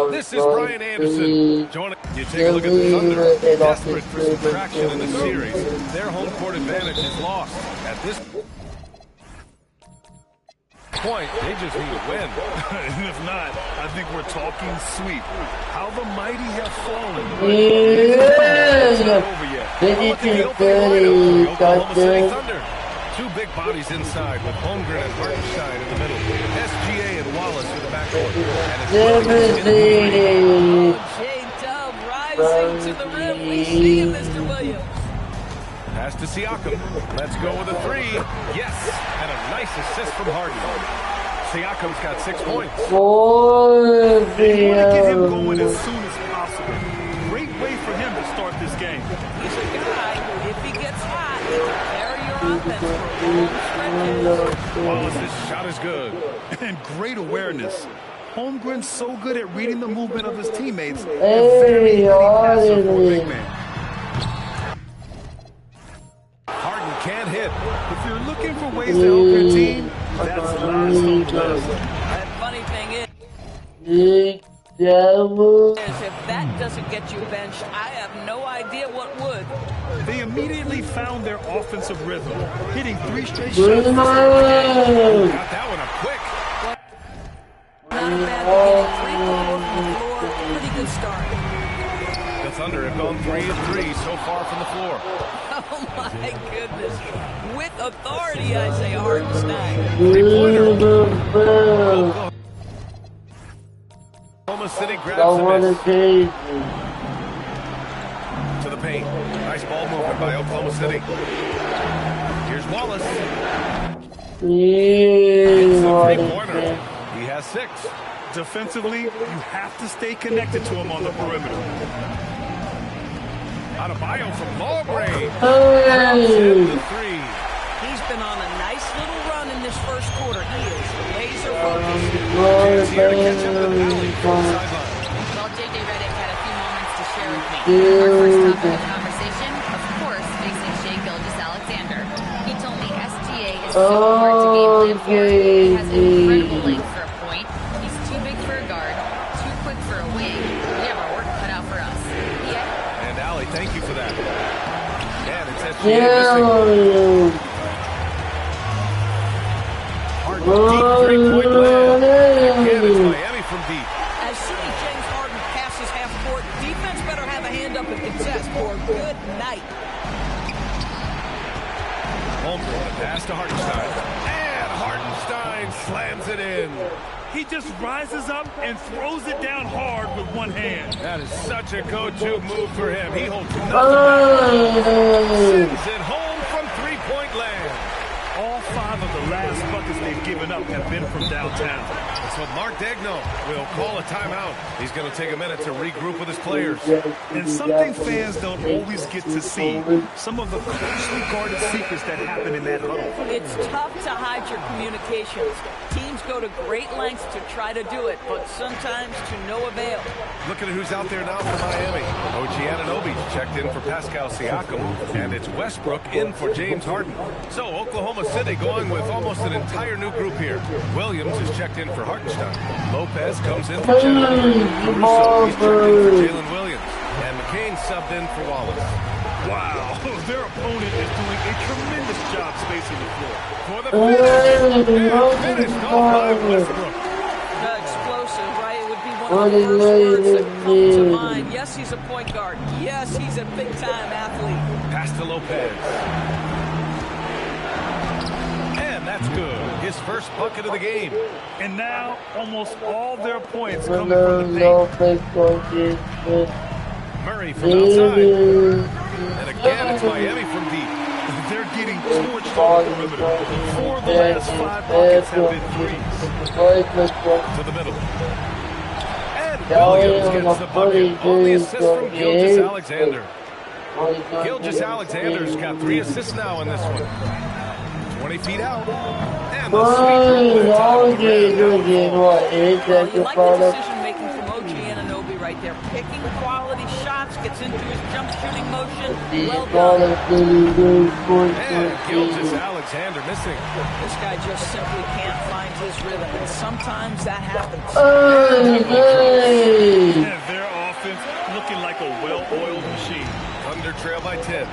This is Brian Anderson. You take a look at the Thunder, desperate for some traction in the series. Their home court advantage is lost. At this point, they just need a win. And if not, I think we're talking sweep. How the mighty have fallen. Yeah. Look at the opening lineup for the Oklahoma City Thunder. Two big bodies inside with Holmgren and Hartenstein in the middle. SGA and Wallace with the backcourt. J-Dub rising to the rim. We see you, Mr. Williams. Pass to Siakam. Let's go with a three. Yes, and a nice assist from Harden. Siakam's got 6 points. You want to get him going as soon as possible. Great way for him to start carry your offense for long stretches. Wallace's shot is good. And great awareness. Holmgren's so good at reading the movement of his teammates. Hey, Very heady passer for a big man. Harden can't hit. If you're looking for ways to help your team, that's last on the list. That funny thing is, Big Devil. if that doesn't get you benched, I have no idea what would. They immediately found their offensive rhythm, hitting 3 straight Good shots. night. Got that one up quick. Not a bad beginning. 3 from the floor. Pretty good start. The Thunder have gone 3 of 3 so far from the floor. Oh my goodness. With authority, I say Hartenstein. Oklahoma City grabs Don't the want to miss. take To the paint. Nice ball movement by Oklahoma City. Here's Wallace. Hits the three-pointer. He has 6. Defensively, you have to stay connected to him on the perimeter. Adebayo from long range. Hey. The 3. He's been on a nice little run in this first quarter. He is laser focused. Chance here to catch up with Allie from the sideline. Well, J.J. Redick had a few moments to share with me. Our first topic of conversation, of course, facing Shai Gilgeous-Alexander. He told me SGA is so hard to game plan for. He has incredible length for a point. He's too big for a guard, too quick for a wing. We have our work cut out for us. Yeah. And Allie, thank you for that. And it's SGA missing. Harden, deep three-point land. Again, it's Miami from deep. As soon as James Harden passes half court, defense better have a hand up and contest for a good night. Holmgren, a pass to Hartenstein. And Hartenstein slams it in. He just rises up and throws it down hard with one hand. That is such a go-to move for him. He holds nothing back. Sends it home from three-point land. All 5 of the last buckets they've given up have been from downtown. So Mark Daigneault will call a timeout. He's going to take a minute to regroup with his players. And something fans don't always get to see, some of the closely guarded secrets that happen in that huddle. It's tough to hide your communications. Teams go to great lengths to try to do it, but sometimes to no avail. Looking at who's out there now for Miami. OG Anunoby checked in for Pascal Siakam, and it's Westbrook in for James Harden. So Oklahoma City going with almost an entire new group here. Williams is checked in for Hartenstein. Lopez comes in for Chandler. Caruso, he's checked in for Jalen Williams. And McCain subbed in for Wallace. Wow, their opponent is doing a tremendous job spacing the floor. For the finish, and finished off by Westbrook. Explosive, right? It would be one of the first words that come to mind. Yes, he's a point guard. Yes, he's a big-time athlete. Pass to Lopez. And that's good. His first bucket of the game. And now, almost all their points coming from the paint. Murray from outside. And again, it's Miami from deep. They're getting torched on the perimeter. 4 of the last 5 buckets have been threes. To the middle. And Williams gets the bucket on the assist from Gilgeous-Alexander. Gilgeous-Alexander's got 3 assists now in this one. 20 feet out. And the sweep. You like the decision-making from OG Anunoby right there. Picking quality shots, gets into his jump shooting motion. Well done. And Gilgeous-Alexander missing. This guy just simply can't find his rhythm, and sometimes that happens. And their offense looking like a well-oiled machine. Thunder trail by 10.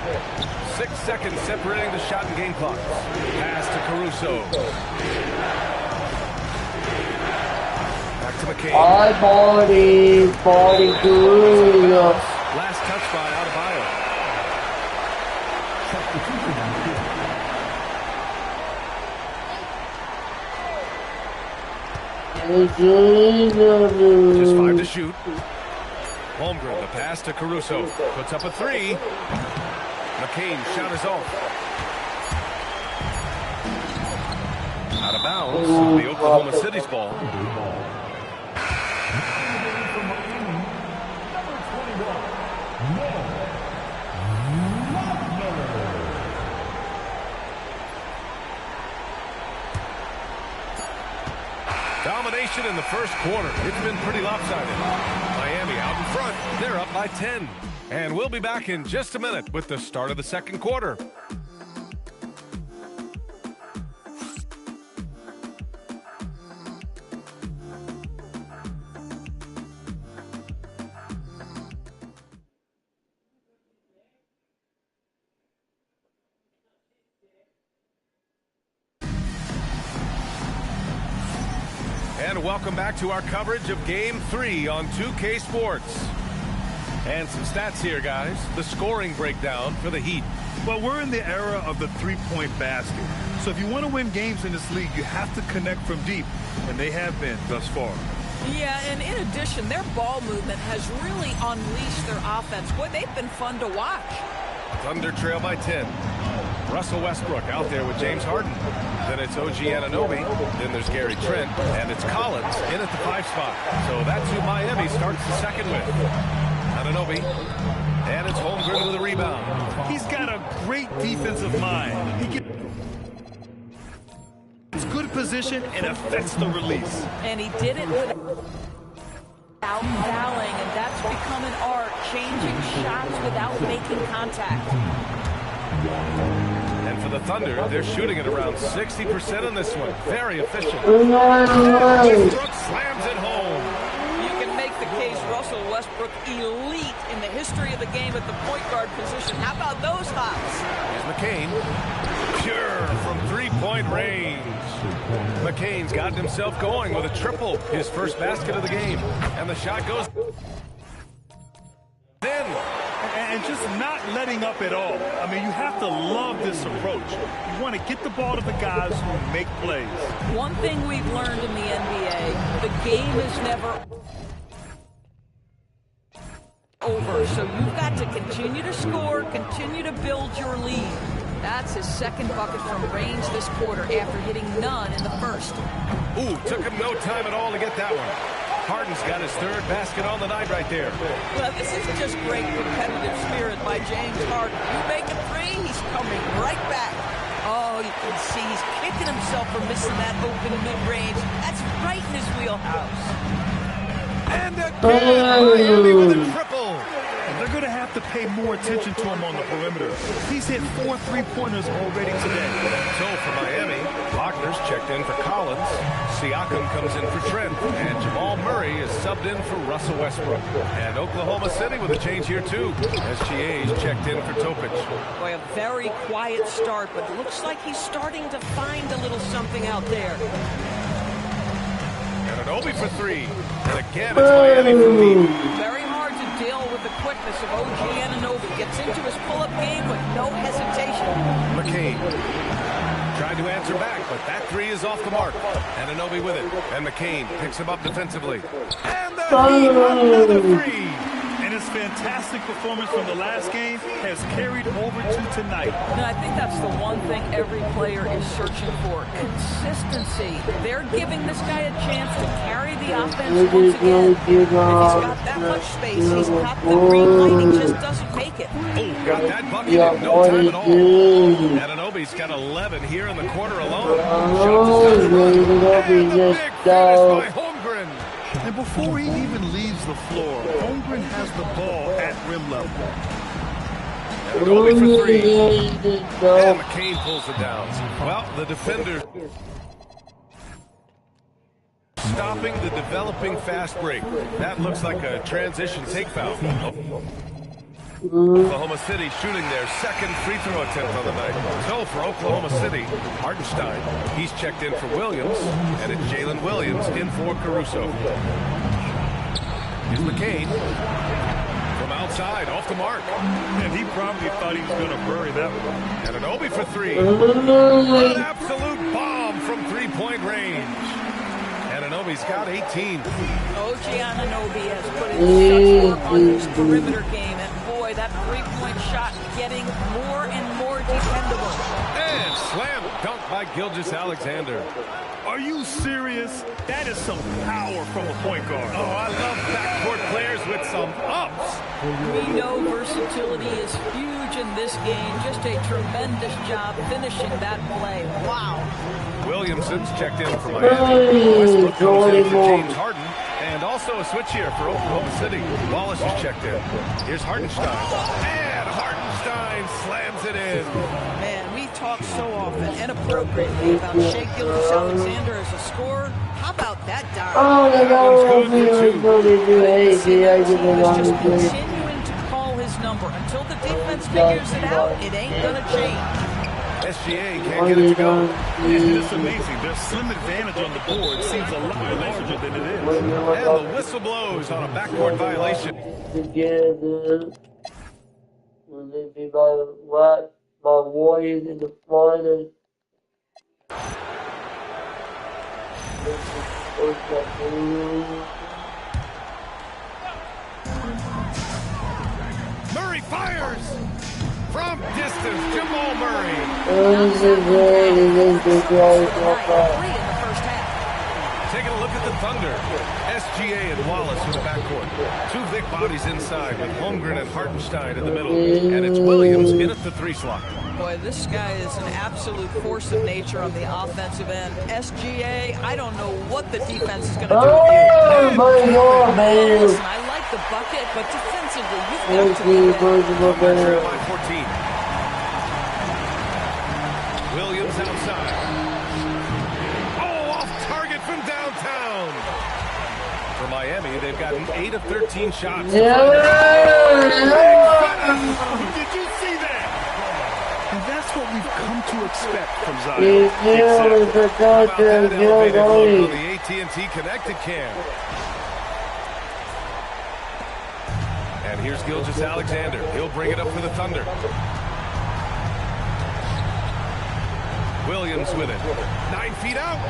6 seconds separating the shot and game clock. Pass to Caruso. Back to McCain. Body Caruso. Last touch by Adebayo. Just 5 to shoot. Holmgren, the pass to Caruso. Puts up a 3. McCain shot is off. Out of bounds. The Oklahoma City's ball. Domination in the first quarter. It's been pretty lopsided. Miami out in front. They're up by 10. And we'll be back in just a minute with the start of the second quarter. And welcome back to our coverage of Game 3 on 2K Sports. And some stats here, guys. The scoring breakdown for the Heat. Well, we're in the era of the three-point basket. So if you want to win games in this league, you have to connect from deep. And they have been thus far. Yeah, and in addition, their ball movement has really unleashed their offense. Boy, they've been fun to watch. Thunder trail by 10. Russell Westbrook out there with James Harden. Then it's OG Anunoby. Then there's Gary Trent. And it's Collins in at the 5 spot. So that's who Miami starts the second with. Anunoby. And it's Holmgren with a rebound. He's got a great defensive mind. He gets good position and affects the release. And he did it without fouling, and that's become an art, changing shots without making contact. And for the Thunder, they're shooting at around 60% on this one. Very efficient. Westbrook slams it home. You can make the case Russell Westbrook elite in the history of the game at the point guard position. How about those hops? Here's McCain. Pure from three-point range. McCain's gotten himself going with a triple. His first basket of the game. And the shot goes in. And just not letting up at all. I mean, you have to love this approach. You want to get the ball to the guys who make plays. One thing we've learned in the NBA, the game is never over. So you've got to continue to score, continue to build your lead. That's his second bucket from range this quarter after hitting none in the first. Ooh, took him no time at all to get that one. Harden's got his third basket on the night right there. Well, this is just great competitive spirit by James Harden. You make a three, he's coming right back. Oh, you can see he's kicking himself for missing that open mid-range. That's right in his wheelhouse. And again, Miami with a triple. And they're going to have to pay more attention to him on the perimeter. He's hit 4 3-pointers already today. So for Miami, Lochner's checked in for Collins. Siakam comes in for Trent. And Jamal Murray is subbed in for Russell Westbrook. And Oklahoma City with a change here too, as Chia's checked in for Topic. Boy, a very quiet start, but looks like he's starting to find a little something out there. And an Obi for 3. And again, it's Miami for deep. Very hard to deal with the quickness of OG Anunoby. Gets into his pull-up game with no hesitation. McCain tried to answer back, but that 3 is off the mark. Anunoby with it. And McCain picks him up defensively. And the Heat, another 3. And his fantastic performance from the last game has carried over to tonight. And I think that's the one thing every player is searching for. Consistency. They're giving this guy a chance to carry the offense once again. If he's got that much space, he's got the green light, he just doesn't make it. Oh, got that bucket in no time at all. Anunoby's got 11 here in the quarter alone. Shots his and the big finish by Holmgren. And before he even leaves the floor, Holmgren has the ball at rim level. Anunoby for 3. And McCain pulls it down. Well, the defender stopping the developing fast break. That looks like a transition take foul. Oklahoma City shooting their second free throw attempt on the night. So for Oklahoma City, Hartenstein, he's checked in for Williams, and it's Jalen Williams in for Caruso. Here's McCain from outside, off the mark. And he probably thought he was going to bury that one. And an Obi for 3. An absolute bomb from three-point range. Anunoby's got 18. OG Anunoby has put in such work on his perimeter game, and boy, that three-point shot getting more and more dependable. And slam dunk by Gilgeous-Alexander. Are you serious? That is some power from a point guard. Oh, I love backcourt players with some ups. We know versatility is huge in this game. Just a tremendous job finishing that play. Wow. Williamson's checked in for Miami. Westbrook comes in for James Harden. And also a switch here for Oklahoma City. Wallace is checked in. Here's Hardenstein. And Hardenstein slams it in. Man, we talk so often and appropriately about Shai Gilgeous-Alexander as a scorer. How about that dime? Oh, they got Just continuing to call his number. Until the defense figures it out, it ain't going to change. SGA can't get it to go. Isn't this amazing? Their slim advantage on the board seems a lot larger than it is. And the whistle blows on a backcourt violation. Together. Will it be my Warriors in the finals? Murray fires from distance. Jamal Murray. Taking a look at the Thunder. SGA and Wallace in the backcourt. Two big bodies inside with Holmgren and Hartenstein in the middle. And it's Williams in at the 3 slot. Boy, this guy is an absolute force of nature on the offensive end. SGA, I don't know what the defense is going to do with you. Oh my God, man. Listen, I like the bucket, but defensively, you've got to be there. By 14. Williams outside. Oh, off target from downtown. For Miami, they've gotten 8 of 13 shots. Did you see that? And that's what we've come to expect from Zion. How about that elevated look on the AT&T Connected Cam? And here's Gilgeous-Alexander. He'll bring it up for the Thunder. Williams with it. 9 feet out.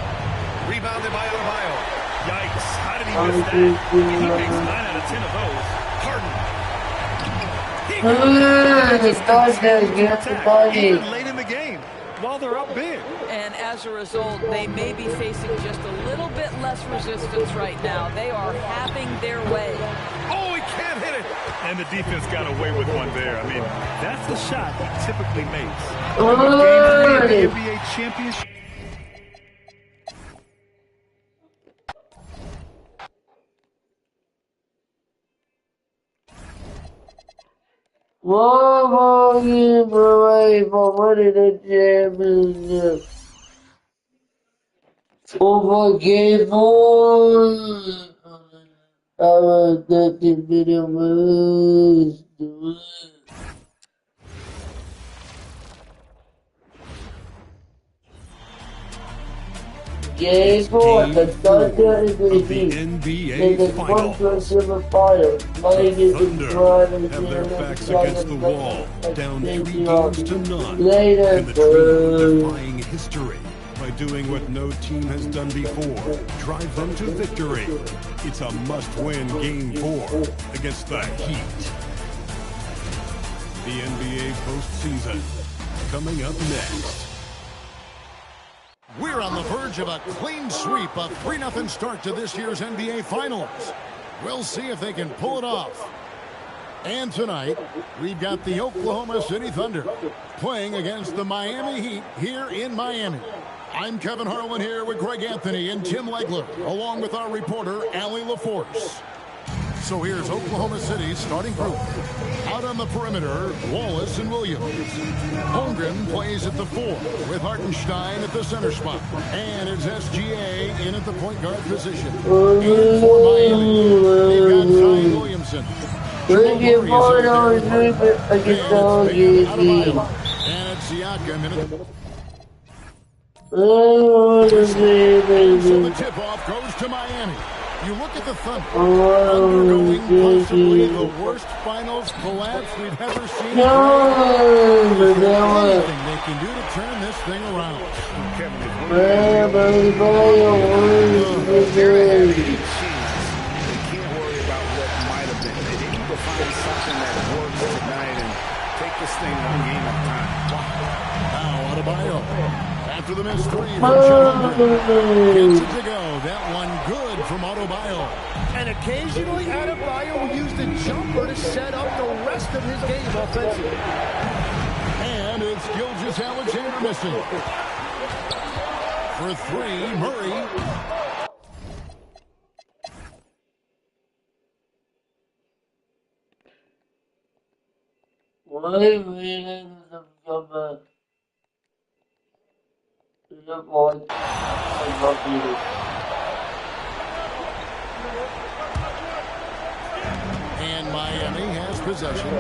Rebounded by Adebayo. Yikes. How did he miss that? He makes 9 out of 10 of those. Harden. Even late in the game while they're up big. And as a result, they may be facing just a little bit less resistance right now. They are having their way. Oh, he can't hit it. And the defense got away with one there. I mean, that's the shot he typically makes. Game 3 of the NBA championship. Whoa, give away for winning the championship. Over game 4. I was 13 video moves. Game 4, the Thunder is the Heat. NBA The Finals. Finals. The Thunder have their backs against the wall, down 3 games to none, and the dream defying history by doing what no team has done before, drive them to victory. It's a must-win Game 4 against the Heat. The NBA postseason coming up next. We're on the verge of a clean sweep, a 3-0 start to this year's NBA Finals. We'll see if they can pull it off. And tonight, we've got the Oklahoma City Thunder playing against the Miami Heat here in Miami. I'm Kevin Harlan here with Greg Anthony and Tim Legler, along with our reporter, Allie LaForce. So here's Oklahoma City's starting group. Out on the perimeter, Wallace and Williams. Holmgren plays at the 4 with Hartenstein at the center spot. And it's SGA in at the point guard position. And for Miami, they've got Zion Williamson. And it's Siakam in at the... So the tip-off goes to Miami. You look at the Thunder, undergoing possibly the worst finals collapse we've ever seen. There's anything they can do to turn this thing around. They can't worry about what might have been. They need to find something that works tonight and take the this thing one game at a time. Now Adebayo. After the missed three from Chandler. Gets it to go. That one good from Adebayo. And occasionally Adebayo will use the jumper to set up the rest of his game offensively. And it's Gilgeous-Alexander missing. For three, Murray. Why really the jumper? The ball And Miami has possession.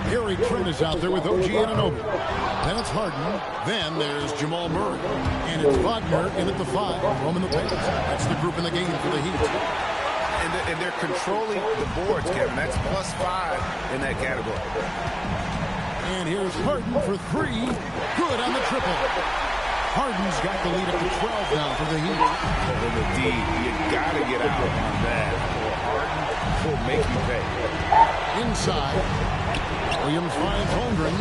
Gary Trent is out there with OG Anunoby. Then it's Harden. Then there's Jamal Murray. And it's Wagner in at the 5, roaming the pace. That's the group in the game for the Heat. And they're controlling the boards, Kevin. That's +5 in that category. And here's Harden for three. Good on the triple. Harden's got the lead up to 12 now for the Heat. Over the D, you got to get out on that, or Harden will make you pay. Inside. Williams finds Holmgren.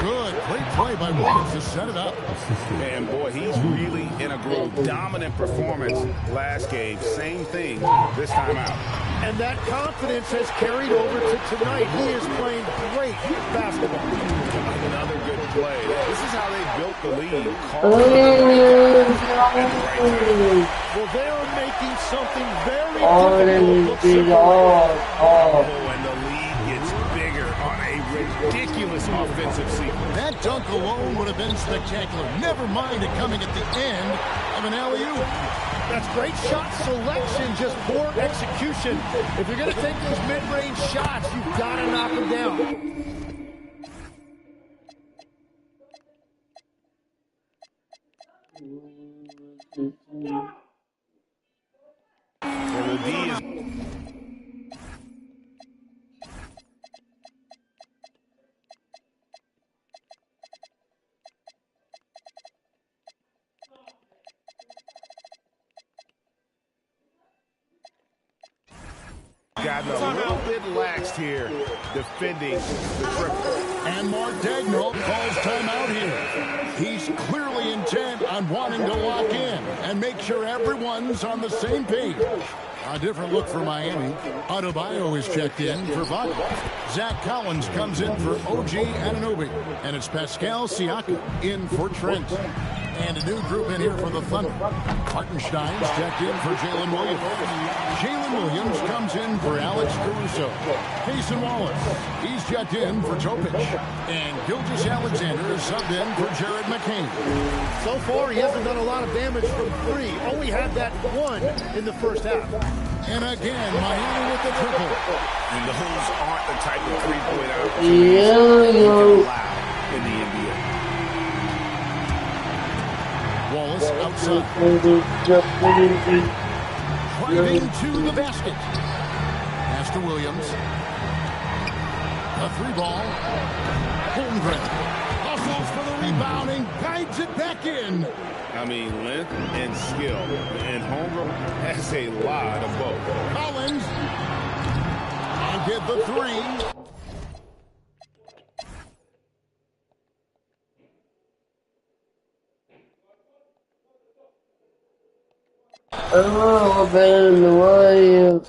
Good. Great play by Williams to set it up. And boy, he's really in a groove. Dominant performance last game. Same thing this time out. And that confidence has carried over to tonight. He is playing great basketball. Another good play. This is how they built the lead. Well, they are making something very difficult. And the lead gets bigger on a ridiculous offensive sequence. That dunk alone would have been spectacular. Never mind it coming at the end of an alley-oop. That's great shot selection, just poor execution. If you're going to take those mid-range shots, you've got to knock them down. And the D is... gotten a little bit laxed here defending the triple. And Mark Dagnall calls timeout here. He's clearly intent on wanting to lock in and make sure everyone's on the same page. A different look for Miami. Adebayo is checked in for Wagner. Zach Collins comes in for OG Anunoby. And it's Pascal Siakam in for Trent. And a new group in here for the Thunder. Hartenstein's checked in for Jalen Williams. Jalen Williams comes in for Alex Caruso. Payson Wallace, he's checked in for Topic. And Gilgeous-Alexander is subbed in for Jared McCain. So far, he hasn't done a lot of damage from three. Only had that one in the first half. And again, Miami with the triple. And those aren't the type of three-point opportunities you can allow in the NBA. Wallace outside. Driving to the basket. Pass to Williams. A three ball. Holmgren. Hustles for the rebounding. Guides it back in. I mean, length and skill. And Holmgren has a lot of both. Collins. And get the three. Oh, Ben Williams.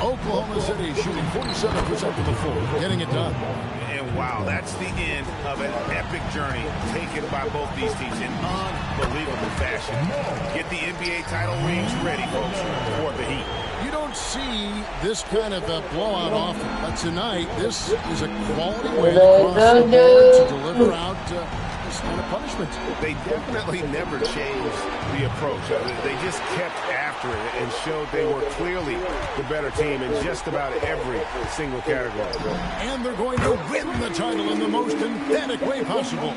Oklahoma City shooting 47% from the floor, getting it done. And wow, that's the end of an epic journey taken by both these teams in unbelievable fashion. Get the NBA title rings ready, folks, for the Heat. You don't see this kind of a blowout often, but tonight this is a quality way across the board to deliver out this kind of punishment. They definitely never changed the approach. They just kept after it and showed they were clearly the better team in just about every single category. And they're going to win the title in the most emphatic way possible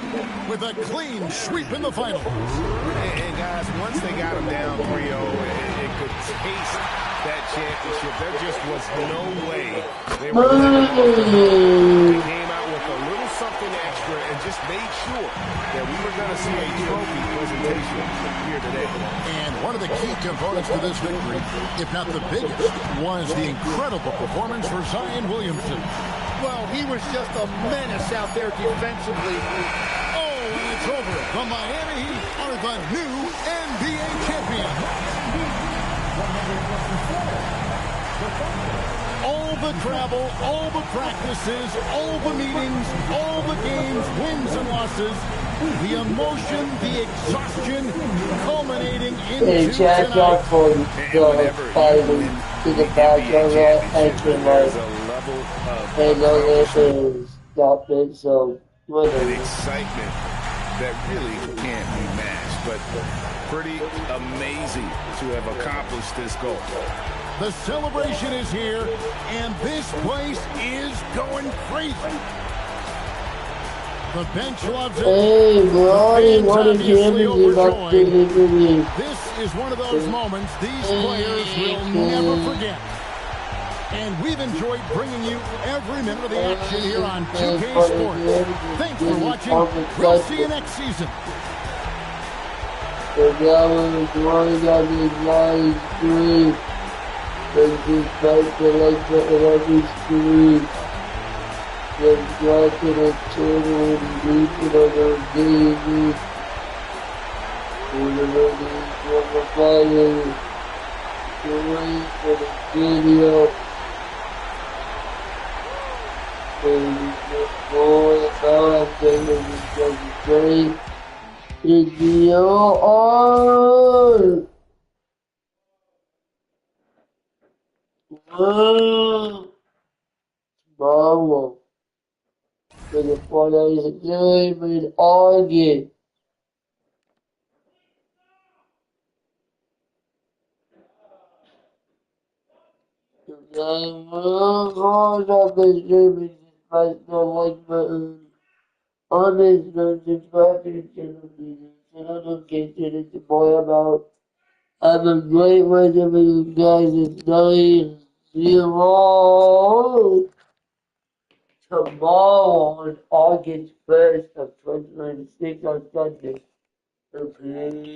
with a clean sweep in the finals. And guys, once they got them down 3-0, it could taste that championship. There just was no way they were letting it go. They came out with a little something extra and just made sure that we were going to see a trophy presentation here today. And one of the key components to this victory, if not the biggest, was the incredible performance for Zion Williamson. Well, he was just a menace out there defensively. Oh, and it's over. The Miami Heat are the new NBA champions. All the travel, all the practices, all the meetings, all the games, wins and losses, the emotion, the exhaustion, culminating into check out for the fighting to the back of that action mark. And no Lakers stopped it, so An excitement that really can't be matched, but pretty amazing to have accomplished this goal. The celebration is here, and this place is going crazy. The bench loves it. Hey, Brody, what a This is one of those moments these players will never forget. And we've enjoyed bringing you every minute of the action here on 2K Sports. Thanks for watching. We'll see you next season. The guy was going on his live stream. And just back to like the every street. Then got to the channel and beat it on our baby. And the ladies from the fire. The wait for the video. And just going on, and it's just great. Video on! Tomorrow, for the 4 days of game in August. I'm hard on the streaming, despite the like button. On this note, subscribe to the channel, please. Turn on notifications to more about. Have a great rest of you guys. It's nice. See you all tomorrow on August 1st of 2096 on Sunday. So please.